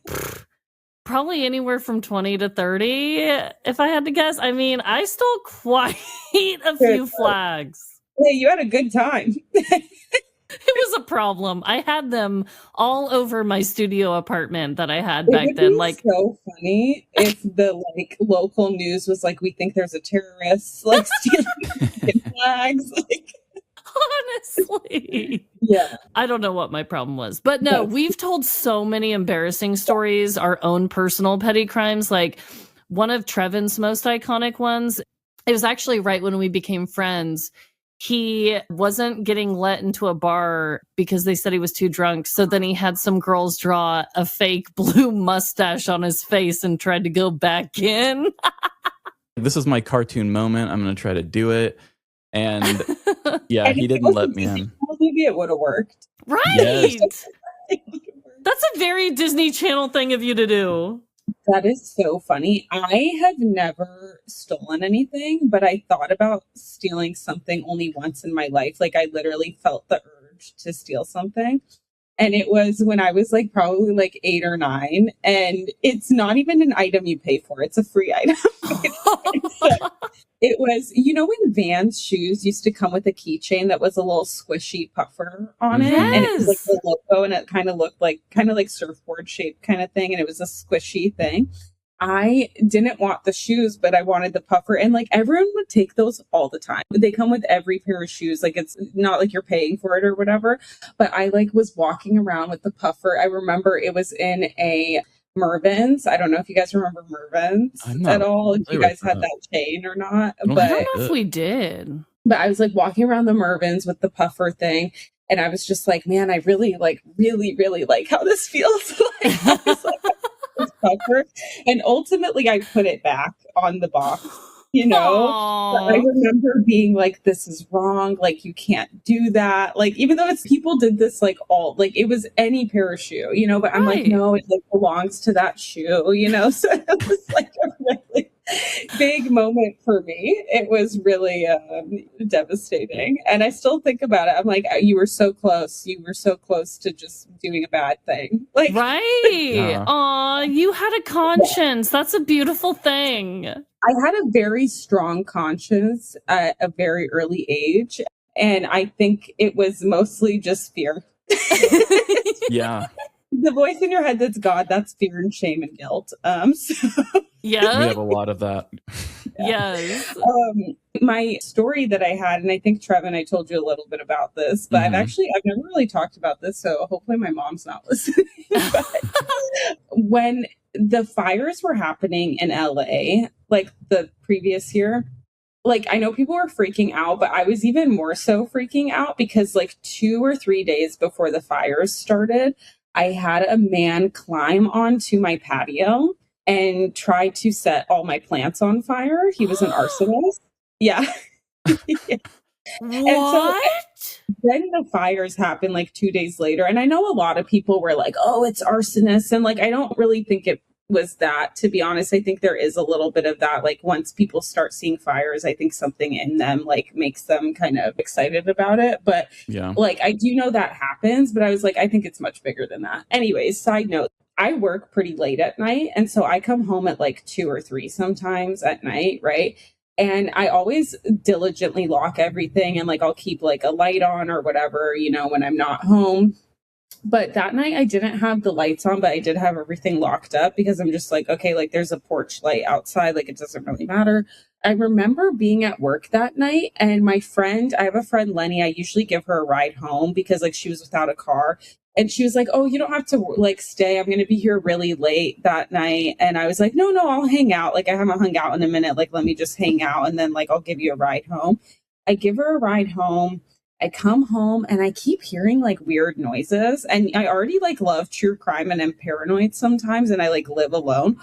Probably anywhere from 20 to 30, if I had to guess. I mean, I stole quite a few flags. Hey, you had a good time. It was a problem. I had them all over my studio apartment that I had back then. Be like, so funny if the like local news was like, we think there's a terrorist like stealing flags. Like, honestly, yeah. I don't know what my problem was, but no, we've told so many embarrassing stories, our own personal petty crimes. Like one of Trevin's most iconic ones. It was actually right when we became friends. He wasn't getting let into a bar because they said he was too drunk. So then he had some girls draw a fake blue mustache on his face and tried to go back in. This is my cartoon moment. I'm going to try to do it. And yeah, he didn't let me in. Maybe it would have worked. Right. Yes. That's a very Disney Channel thing of you to do. That is so funny. I have never stolen anything, but I thought about stealing something only once in my life. Like I literally felt the urge to steal something. And it was when I was like probably like 8 or 9. And it's not even an item you pay for. It's a free item. It was, you know, when Vans shoes used to come with a keychain that was a little squishy puffer on it. Yes. And it was like the logo and it kind of looked like surfboard shaped kind of thing. And it was a squishy thing. I didn't want the shoes, but I wanted the puffer. And like everyone would take those all the time. They come with every pair of shoes. Like it's not like you're paying for it or whatever. But I like was walking around with the puffer. I remember it was in a Mervyn's. I don't know if you guys remember Mervyn's at all. If you guys had that chain or not. But I don't know if we did. But I was like walking around the Mervyn's with the puffer thing. And I was just like, man, I really like how this feels. Like, I was like, this puffer. And ultimately I put it back on the box. You know, I remember being like, this is wrong. Like, you can't do that. Like, even though it's people did this, like all, like it was any pair of shoe, you know, but I'm like, no, it like belongs to that shoe, you know? So it was like a really big moment for me. It was really devastating. And I still think about it. I'm like, you were so close. You were so close to just doing a bad thing. Like, right. Aw, you had a conscience. That's a beautiful thing. I had a very strong conscience at a very early age. And I think it was mostly just fear. Yeah. The voice in your head that's God, that's fear and shame and guilt. Yeah. We have a lot of that. Yes. My story that I had, and I think Trevin, I told you a little bit about this, but I've never really talked about this, so hopefully my mom's not listening. But when the fires were happening in LA, like the previous year, like I know people were freaking out, but I was even more so freaking out because like 2 or 3 days before the fires started, I had a man climb onto my patio and try to set all my plants on fire. He was an arsonist. Yeah. Yeah. What? Then the fires happened like 2 days later. And I know a lot of people were like, oh, it's arsonists. And like, I don't really think it was that, to be honest. I think there is a little bit of that. Like once people start seeing fires, I think something in them like makes them kind of excited about it. But like, I do know that happens, but I was like, I think it's much bigger than that. Anyways, side note, I work pretty late at night. And so I come home at like 2 or 3 sometimes at night. Right. And I always diligently lock everything and like I'll keep like a light on or whatever, you know, when I'm not home. But that night I didn't have the lights on, but I did have everything locked up because I'm just like, okay, like there's a porch light outside. Like it doesn't really matter. I remember being at work that night and I have a friend, Lenny, I usually give her a ride home because like she was without a car. And she was like, oh, you don't have to like stay. I'm going to be here really late that night. And I was like, no, I'll hang out. Like I haven't hung out in a minute. Like, let me just hang out. And then like, I'll give you a ride home. I give her a ride home. I come home and I keep hearing like weird noises. And I already like love true crime and am paranoid sometimes. And I like live alone.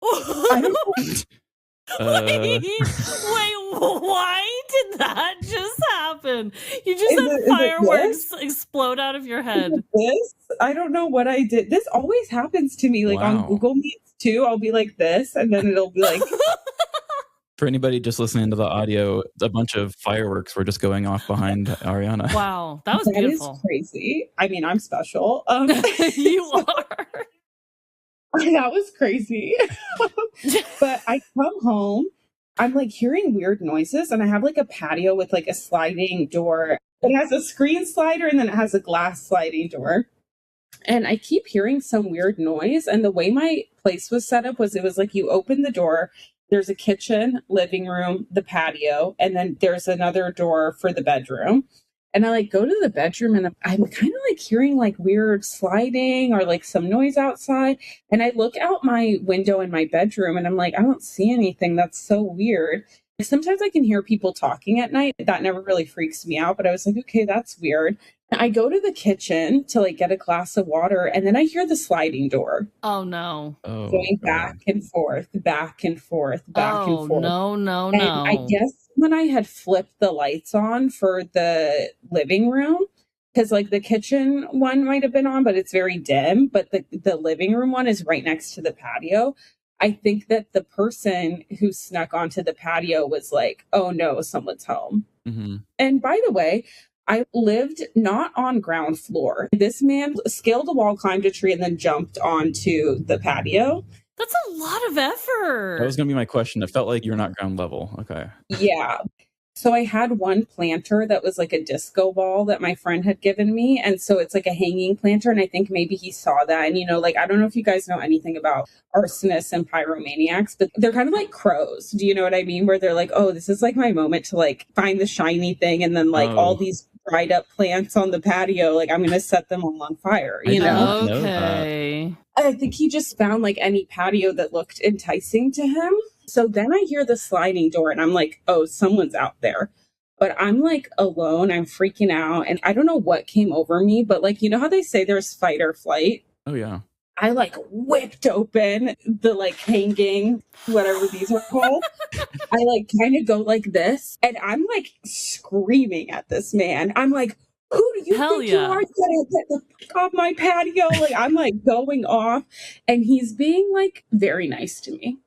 I don't know. Wait, why did that just happen? You just had fireworks explode out of your head. This? I don't know what I did. This always happens to me. Like on Google Meets too, I'll be like this and then it'll be like... For anybody just listening to the audio, a bunch of fireworks were just going off behind Ariana. Wow, that was beautiful. That is crazy. I mean, I'm special. You are. That was crazy. But I come home, I'm like hearing weird noises, and I have like a patio with like a sliding door. It has a screen slider and then it has a glass sliding door. And I keep hearing some weird noise. And the way my place was set up was it was like you open the door, there's a kitchen, living room, the patio, and then there's another door for the bedroom. And I like go to the bedroom and I'm kind of like hearing like weird sliding or like some noise outside. And I look out my window in my bedroom and I'm like, I don't see anything. That's so weird. Sometimes I can hear people talking at night. That never really freaks me out. But I was like, okay, that's weird. I go to the kitchen to like get a glass of water and then I hear the sliding door. Oh no. Going back and forth, back and forth, back and forth. No. And I guess when I had flipped the lights on for the living room, because like the kitchen one might have been on, but it's very dim, but the living room one is right next to the patio. I think that the person who snuck onto the patio was like, oh no, someone's home. Mm-hmm. And by the way, I lived not on ground floor. This man scaled a wall, climbed a tree, and then jumped onto the patio. That's a lot of effort. That was going to be my question. It felt like you're not ground level. Okay. Yeah. So I had one planter that was like a disco ball that my friend had given me. And so it's like a hanging planter. And I think maybe he saw that. And, you know, like, I don't know if you guys know anything about arsonists and pyromaniacs, but they're kind of like crows. Do you know what I mean? Where they're like, oh, this is like my moment to like find the shiny thing. And then like all these dried up plants on the patio, like I'm going to set them all on fire, you know? Okay. I think he just found like any patio that looked enticing to him. So then I hear the sliding door and I'm like, oh, someone's out there. But I'm like alone. I'm freaking out. And I don't know what came over me, but like, you know how they say there's fight or flight? Oh, yeah. I like whipped open the like hanging, whatever these are called. I like kind of go like this and I'm like screaming at this man. I'm like, who do you think you are? Get the fuck off my patio. Like I'm like going off and he's being like very nice to me.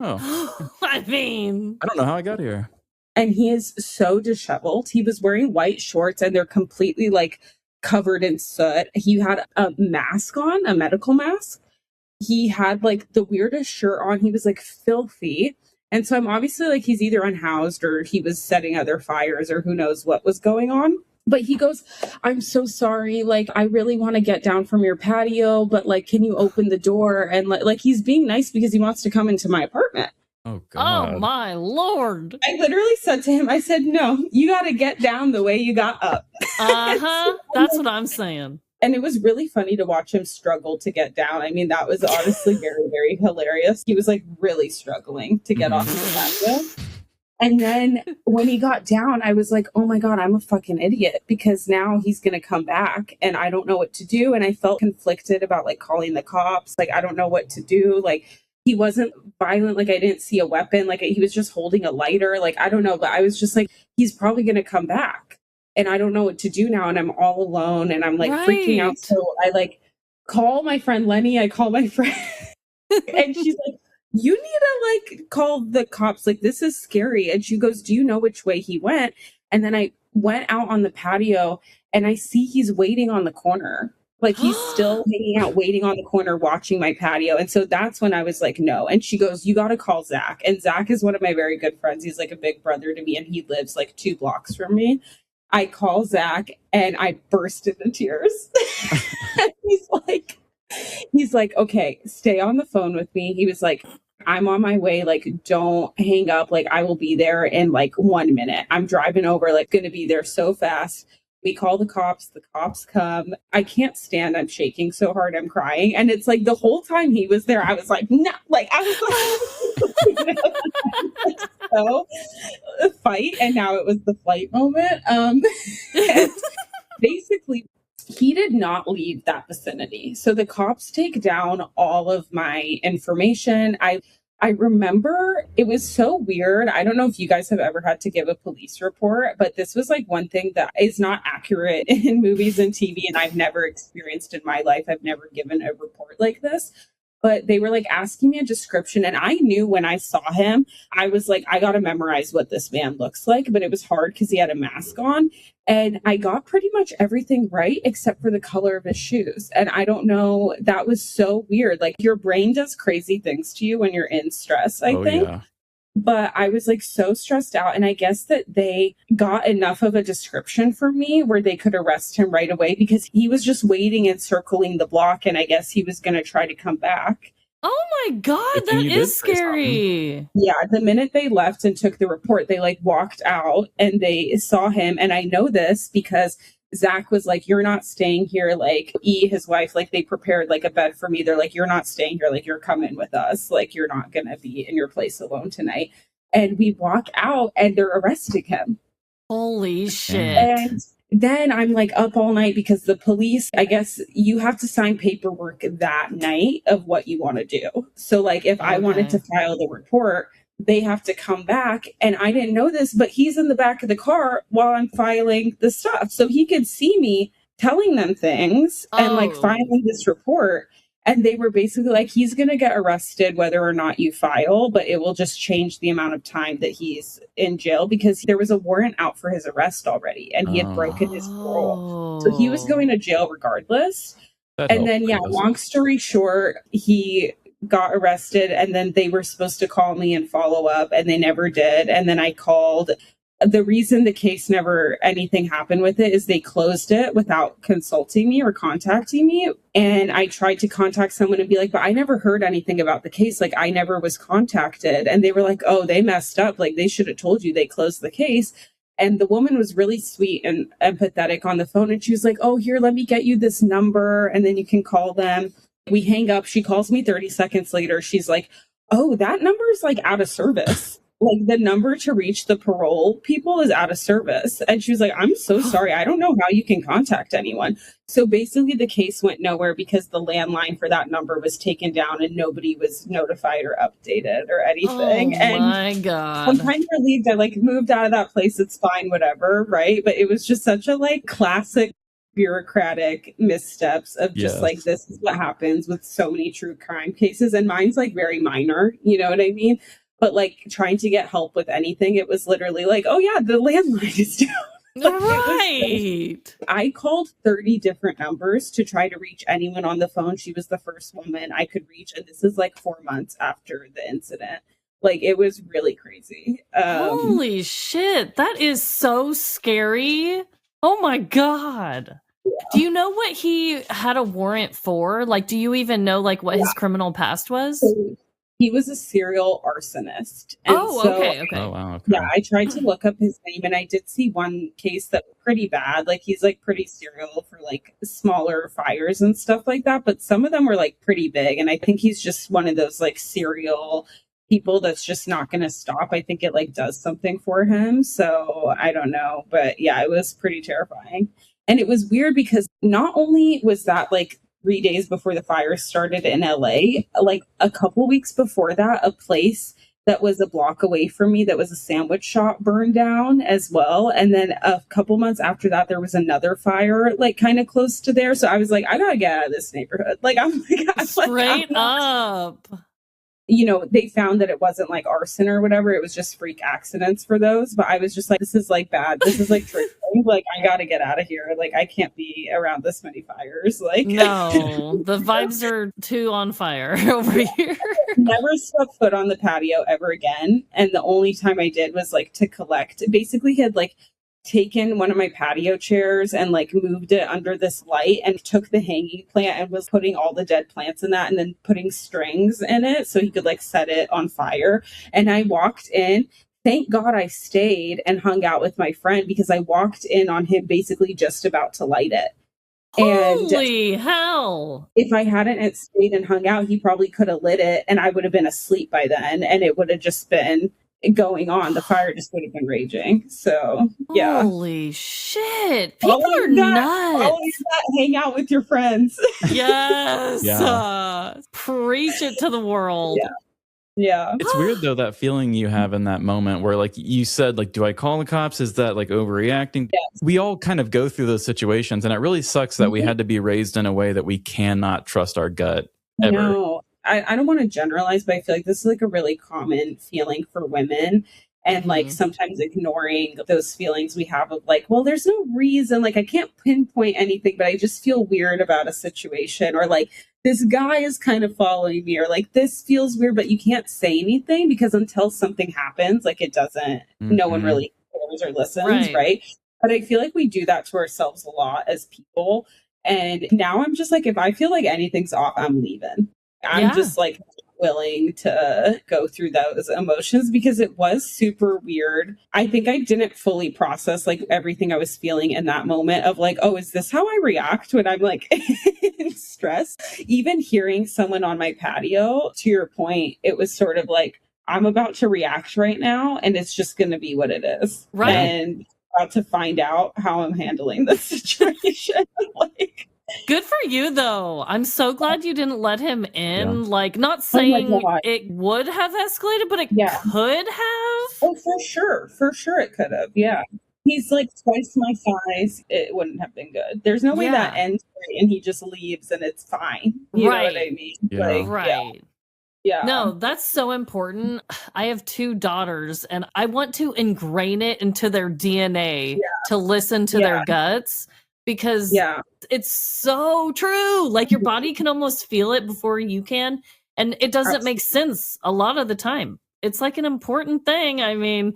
Oh, I mean, I don't know how I got here. And he is so disheveled. He was wearing white shorts and they're completely like covered in soot. He had a mask on, a medical mask. He had like the weirdest shirt on. He was like filthy. And so I'm obviously like, he's either unhoused or he was setting other fires or who knows what was going on. But he goes, I'm so sorry. Like, I really want to get down from your patio, but like, can you open the door? And like he's being nice because he wants to come into my apartment. Oh, God. Oh, my Lord. I literally said to him, I said, no, you got to get down the way you got up. Uh-huh. That's what I'm saying. And it was really funny to watch him struggle to get down. I mean, that was honestly very, very hilarious. He was like really struggling to get off the patio. And then when he got down, I was like, oh my God, I'm a fucking idiot, because now he's going to come back and I don't know what to do. And I felt conflicted about like calling the cops. Like, I don't know what to do. Like, he wasn't violent. Like, I didn't see a weapon. Like, he was just holding a lighter. Like, I don't know. But I was just like, he's probably going to come back. And I don't know what to do now. And I'm all alone and I'm like freaking out. So I like call my friend Lenny. I call my friend and she's like, you need to like call the cops. Like, this is scary. And she goes, do you know which way he went? And then I went out on the patio and I see he's waiting on the corner. Like, he's still hanging out, waiting on the corner, watching my patio. And so that's when I was like, no. And she goes, you got to call Zac. And Zac is one of my very good friends. He's like a big brother to me. And he lives like 2 blocks from me. I call Zac and I burst into tears. And he's like, okay, stay on the phone with me. He was like, I'm on my way. Like, don't hang up. Like, I will be there in like 1 minute. I'm driving over, like, going to be there so fast. We call the cops come. I can't stand. I'm shaking so hard. I'm crying. And it's like the whole time he was there, I was like, no, like, I was like, so a fight. And now it was the flight moment. And basically, he did not leave that vicinity. So the cops take down all of my information. I remember it was so weird. I don't know if you guys have ever had to give a police report, but this was like one thing that is not accurate in movies and TV, and I've never experienced in my life. I've never given a report like this. But they were like asking me a description, and I knew when I saw him, I was like, I got to memorize what this man looks like. But it was hard because he had a mask on. And I got pretty much everything right except for the color of his shoes. And I don't know, that was so weird. Like, your brain does crazy things to you when you're in stress, I think. Yeah. But I was like so stressed out. And I guess that they got enough of a description for me where they could arrest him right away, because he was just waiting and circling the block. And I guess he was going to try to come back. Oh my God, that is scary. Yeah, the minute they left and took the report, they like walked out and they saw him. And I know this because Zac was like, you're not staying here. Like, his wife, like, they prepared like a bed for me. They're like, you're not staying here. Like, you're coming with us. Like, you're not going to be in your place alone tonight. And we walk out and they're arresting him. Holy shit. And then I'm like up all night because the police, I guess you have to sign paperwork that night of what you want to do. So like, if I wanted to file the report, they have to come back. And I didn't know this, but he's in the back of the car while I'm filing the stuff. So he could see me telling them things and like filing this report. And they were basically like, he's going to get arrested whether or not you file, but it will just change the amount of time that he's in jail, because there was a warrant out for his arrest already and he had broken his parole. So he was going to jail regardless. And then, long story short, he got arrested and then they were supposed to call me and follow up and they never did. And then I called. The reason the case never anything happened with it is they closed it without consulting me or contacting me. And I tried to contact someone and be like, but I never heard anything about the case. Like, I never was contacted. And they were like, oh, they messed up. Like, they should have told you. They closed the case. And the woman was really sweet and empathetic on the phone. And she was like, oh, here, let me get you this number and then you can call them. We hang up. She calls me 30 seconds later. She's like, oh, that number is like out of service. Like, the number to reach the parole people is out of service. And she was like, I'm so sorry. I don't know how you can contact anyone. So basically the case went nowhere because the landline for that number was taken down and nobody was notified or updated or anything. Oh my God. I'm kind of relieved I like moved out of that place. It's fine, whatever. Right. But it was just such a like classic bureaucratic missteps of just like, this is what happens with so many true crime cases. And mine's like very minor. You know what I mean? But like trying to get help with anything, it was literally like, oh yeah, the landline is down. Right. I called 30 different numbers to try to reach anyone on the phone. She was the first woman I could reach. And this is like 4 months after the incident. Like, it was really crazy. Holy shit. That is so scary. Oh my God. Yeah. Do you know what he had a warrant for? Like, do you even know like what his criminal past was? He was a serial arsonist. And okay. Oh, wow. Okay. Yeah, I tried to look up his name, and I did see one case that was pretty bad. Like, he's like pretty serial for like smaller fires and stuff like that. But some of them were like pretty big. And I think he's just one of those like serial people that's just not going to stop. I think it like does something for him. So I don't know. But yeah, it was pretty terrifying. And it was weird because not only was that like 3 days before the fire started in LA, like a couple weeks before that, a place that was a block away from me that was a sandwich shop burned down as well. And then a couple months after that, there was another fire like kind of close to there. So I was like, I gotta get out of this neighborhood. Like, I'm like, straight up. You know, they found that it wasn't like arson or whatever. It was just freak accidents for those. But I was just like, this is like bad. This is like triggering. Like, I got to get out of here. Like, I can't be around this many fires. Like, no, the vibes are too on fire over here. Never stepped foot on the patio ever again. And the only time I did was like to collect. Basically, he had like taken one of my patio chairs and like moved it under this light and took the hanging plant and was putting all the dead plants in that and then putting strings in it so he could like set it on fire. And I walked in. Thank God I stayed and hung out with my friend because I walked in on him basically just about to light it. Holy hell. If I hadn't stayed and hung out, he probably could have lit it and I would have been asleep by then and it would have just been going on. The fire just would have been raging. So yeah. Holy shit. People are nuts. Always hang out with your friends. Yes. Yeah. Preach it to the world. Yeah. It's weird though, that feeling you have in that moment where like you said, like, do I call the cops? Is that like overreacting? Yes. We all kind of go through those situations, and it really sucks that we had to be raised in a way that we cannot trust our gut ever. No, I don't want to generalize, but I feel like this is like a really common feeling for women. And like sometimes ignoring those feelings we have of like, well, there's no reason, like I can't pinpoint anything, but I just feel weird about a situation, or like this guy is kind of following me, or like this feels weird, but you can't say anything because until something happens, like it doesn't, no one really cares or listens, right? But I feel like we do that to ourselves a lot as people. And now I'm just like, if I feel like anything's off, I'm leaving. I'm just like willing to go through those emotions because it was super weird. I think I didn't fully process like everything I was feeling in that moment of like, oh, is this how I react when I'm like in stress? Even hearing someone on my patio, to your point, it was sort of like, I'm about to react right now and it's just going to be what it is. Right. And about to find out how I'm handling the situation. Like, good for you, though. I'm so glad you didn't let him in. Like, not saying it would have escalated, but it could have. Oh, for sure. For sure it could have. Yeah. He's like twice my size. It wouldn't have been good. There's no way that ends and he just leaves and it's fine. You know what I mean? Yeah. Like, right. Yeah. No, that's so important. I have 2 daughters and I want to ingrain it into their DNA to listen to their guts. Because it's so true. Like your body can almost feel it before you can. And it doesn't make sense a lot of the time. It's like an important thing. I mean,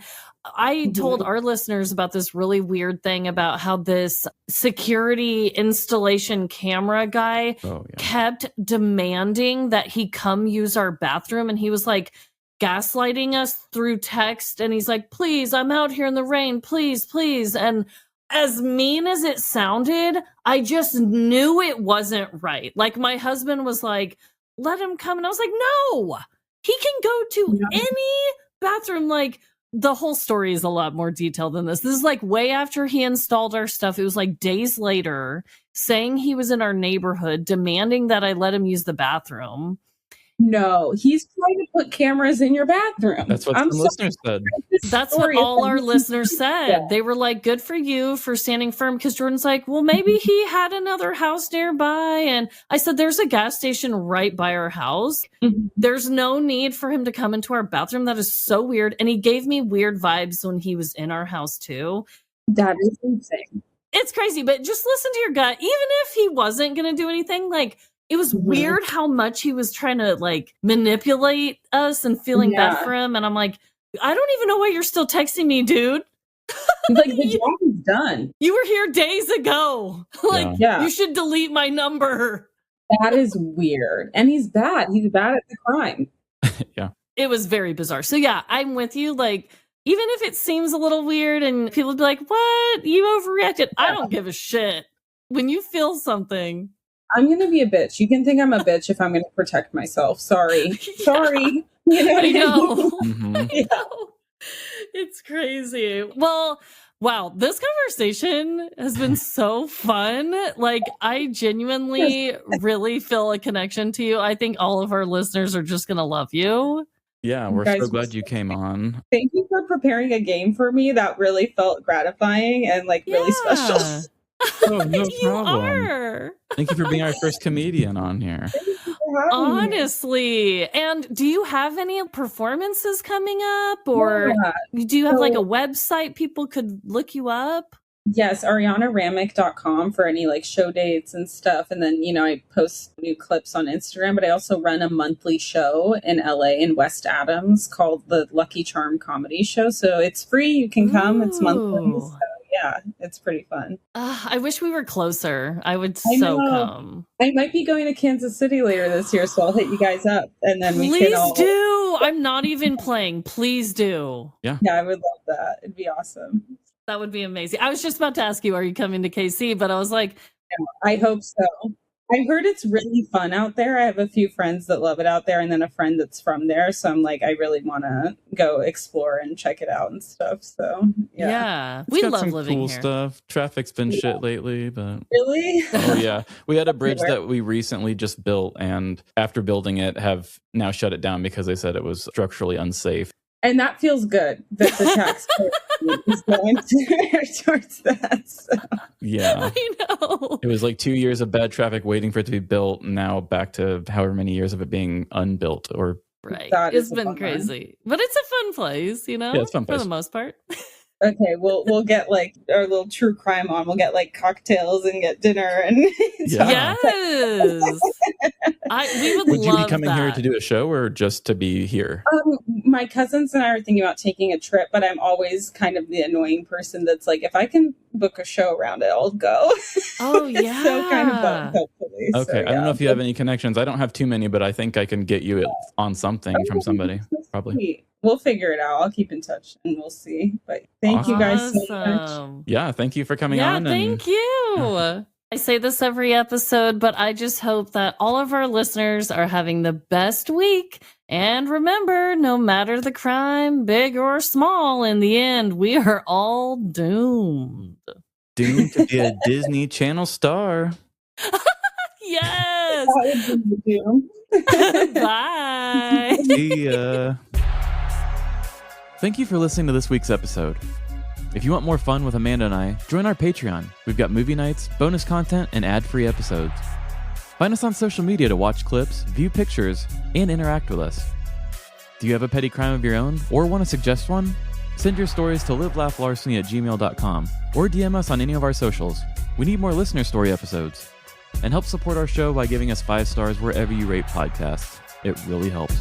I told our listeners about this really weird thing about how this security installation camera guy kept demanding that he come use our bathroom. And he was like gaslighting us through text. And he's like, please, I'm out here in the rain. Please, please. And as mean as it sounded, I just knew it wasn't right. Like my husband was like, let him come. And I was like, no, he can go to any bathroom. Like the whole story is a lot more detailed than this. This is like way after he installed our stuff. It was like days later, saying he was in our neighborhood, demanding that I let him use the bathroom. No, he's trying to put cameras in your bathroom. That's what some listeners said. That's what all our listeners said. They were like, good for you for standing firm. Because Jordan's like, well, maybe he had another house nearby. And I said, there's a gas station right by our house. There's no need for him to come into our bathroom. That is so weird. And he gave me weird vibes when he was in our house too. That is insane. It's crazy, but just listen to your gut. Even if he wasn't going to do anything, like, it was weird how much he was trying to like manipulate us and feeling bad for him. And I'm like, I don't even know why you're still texting me, dude. Like the job is done. You were here days ago. Like you should delete my number. That is weird. And he's bad. He's bad at the crime. Yeah. It was very bizarre. So yeah, I'm with you. Like, even if it seems a little weird and people would be like, what? You overreacted. I don't give a shit. When you feel something. I'm going to be a bitch. You can think I'm a bitch if I'm going to protect myself. Sorry. Yeah. Sorry. You know what I know. Mm-hmm. I know. It's crazy. Well, wow, this conversation has been so fun. Like, I genuinely really feel a connection to you. I think all of our listeners are just going to love you. Yeah, we're so glad you came on. Thank you for preparing a game for me that really felt gratifying and like really special. Oh, no You problem. are. Thank you for being our first comedian on here. Honestly. And do you have any performances coming up, or do you have like a website people could look you up? Yes, arianaramic.com for any like show dates and stuff. And then, you know, I post new clips on Instagram, but I also run a monthly show in LA in West Adams called the Lucky Charm Comedy Show. So it's free. You can come. It's monthly. So yeah, it's pretty fun. I wish we were closer. I would come. I might be going to Kansas City later this year, so I'll hit you guys up and then we can all... Please do. I'm not even playing. Please do. Yeah, I would love that. It'd be awesome. That would be amazing. I was just about to ask you, are you coming to KC? But I was like, I hope so. I heard it's really fun out there. I have a few friends that love it out there and then a friend that's from there. So I'm like, I really want to go explore and check it out and stuff. So yeah. We love some living cool here. Stuff. Traffic's been shit lately, but really? Oh yeah. We had a bridge that we recently just built, and after building it have now shut it down because they said it was structurally unsafe. And that feels good that the tax is going towards that. So. Yeah. I know. It was like 2 years of bad traffic waiting for it to be built, and now back to however many years of it being unbuilt. Or right. It's been crazy. But it's a fun place, you know? Yeah, it's a fun place. For the most part. Okay, we'll get like our little true crime on. We'll get like cocktails and get dinner and yes. We would you love be coming that. here to do a show or just to be here? My cousins and I are thinking about taking a trip, but I'm always kind of the annoying person that's like, if I can book a show around it, I'll go. Oh yeah. So kind of fun, hopefully. Okay, so, I don't know if you have any connections. I don't have too many, but I think I can get you on something from somebody. Probably. We'll figure it out. I'll keep in touch and we'll see. But thank you guys so much. Yeah, thank you for coming on. Thank you. I say this every episode, but I just hope that all of our listeners are having the best week. And remember, no matter the crime, big or small, in the end, we are all doomed. Doomed to be a Disney Channel star. Yes. Bye. See ya. Thank you for listening to this week's episode. If you want more fun with Amanda and I, join our Patreon. We've got movie nights, bonus content, and ad-free episodes. Find us on social media to watch clips, view pictures, and interact with us. Do you have a petty crime of your own or want to suggest one? Send your stories to livelaughlarceny@gmail.com or DM us on any of our socials. We need more listener story episodes. And help support our show by giving us 5 stars wherever you rate podcasts. It really helps.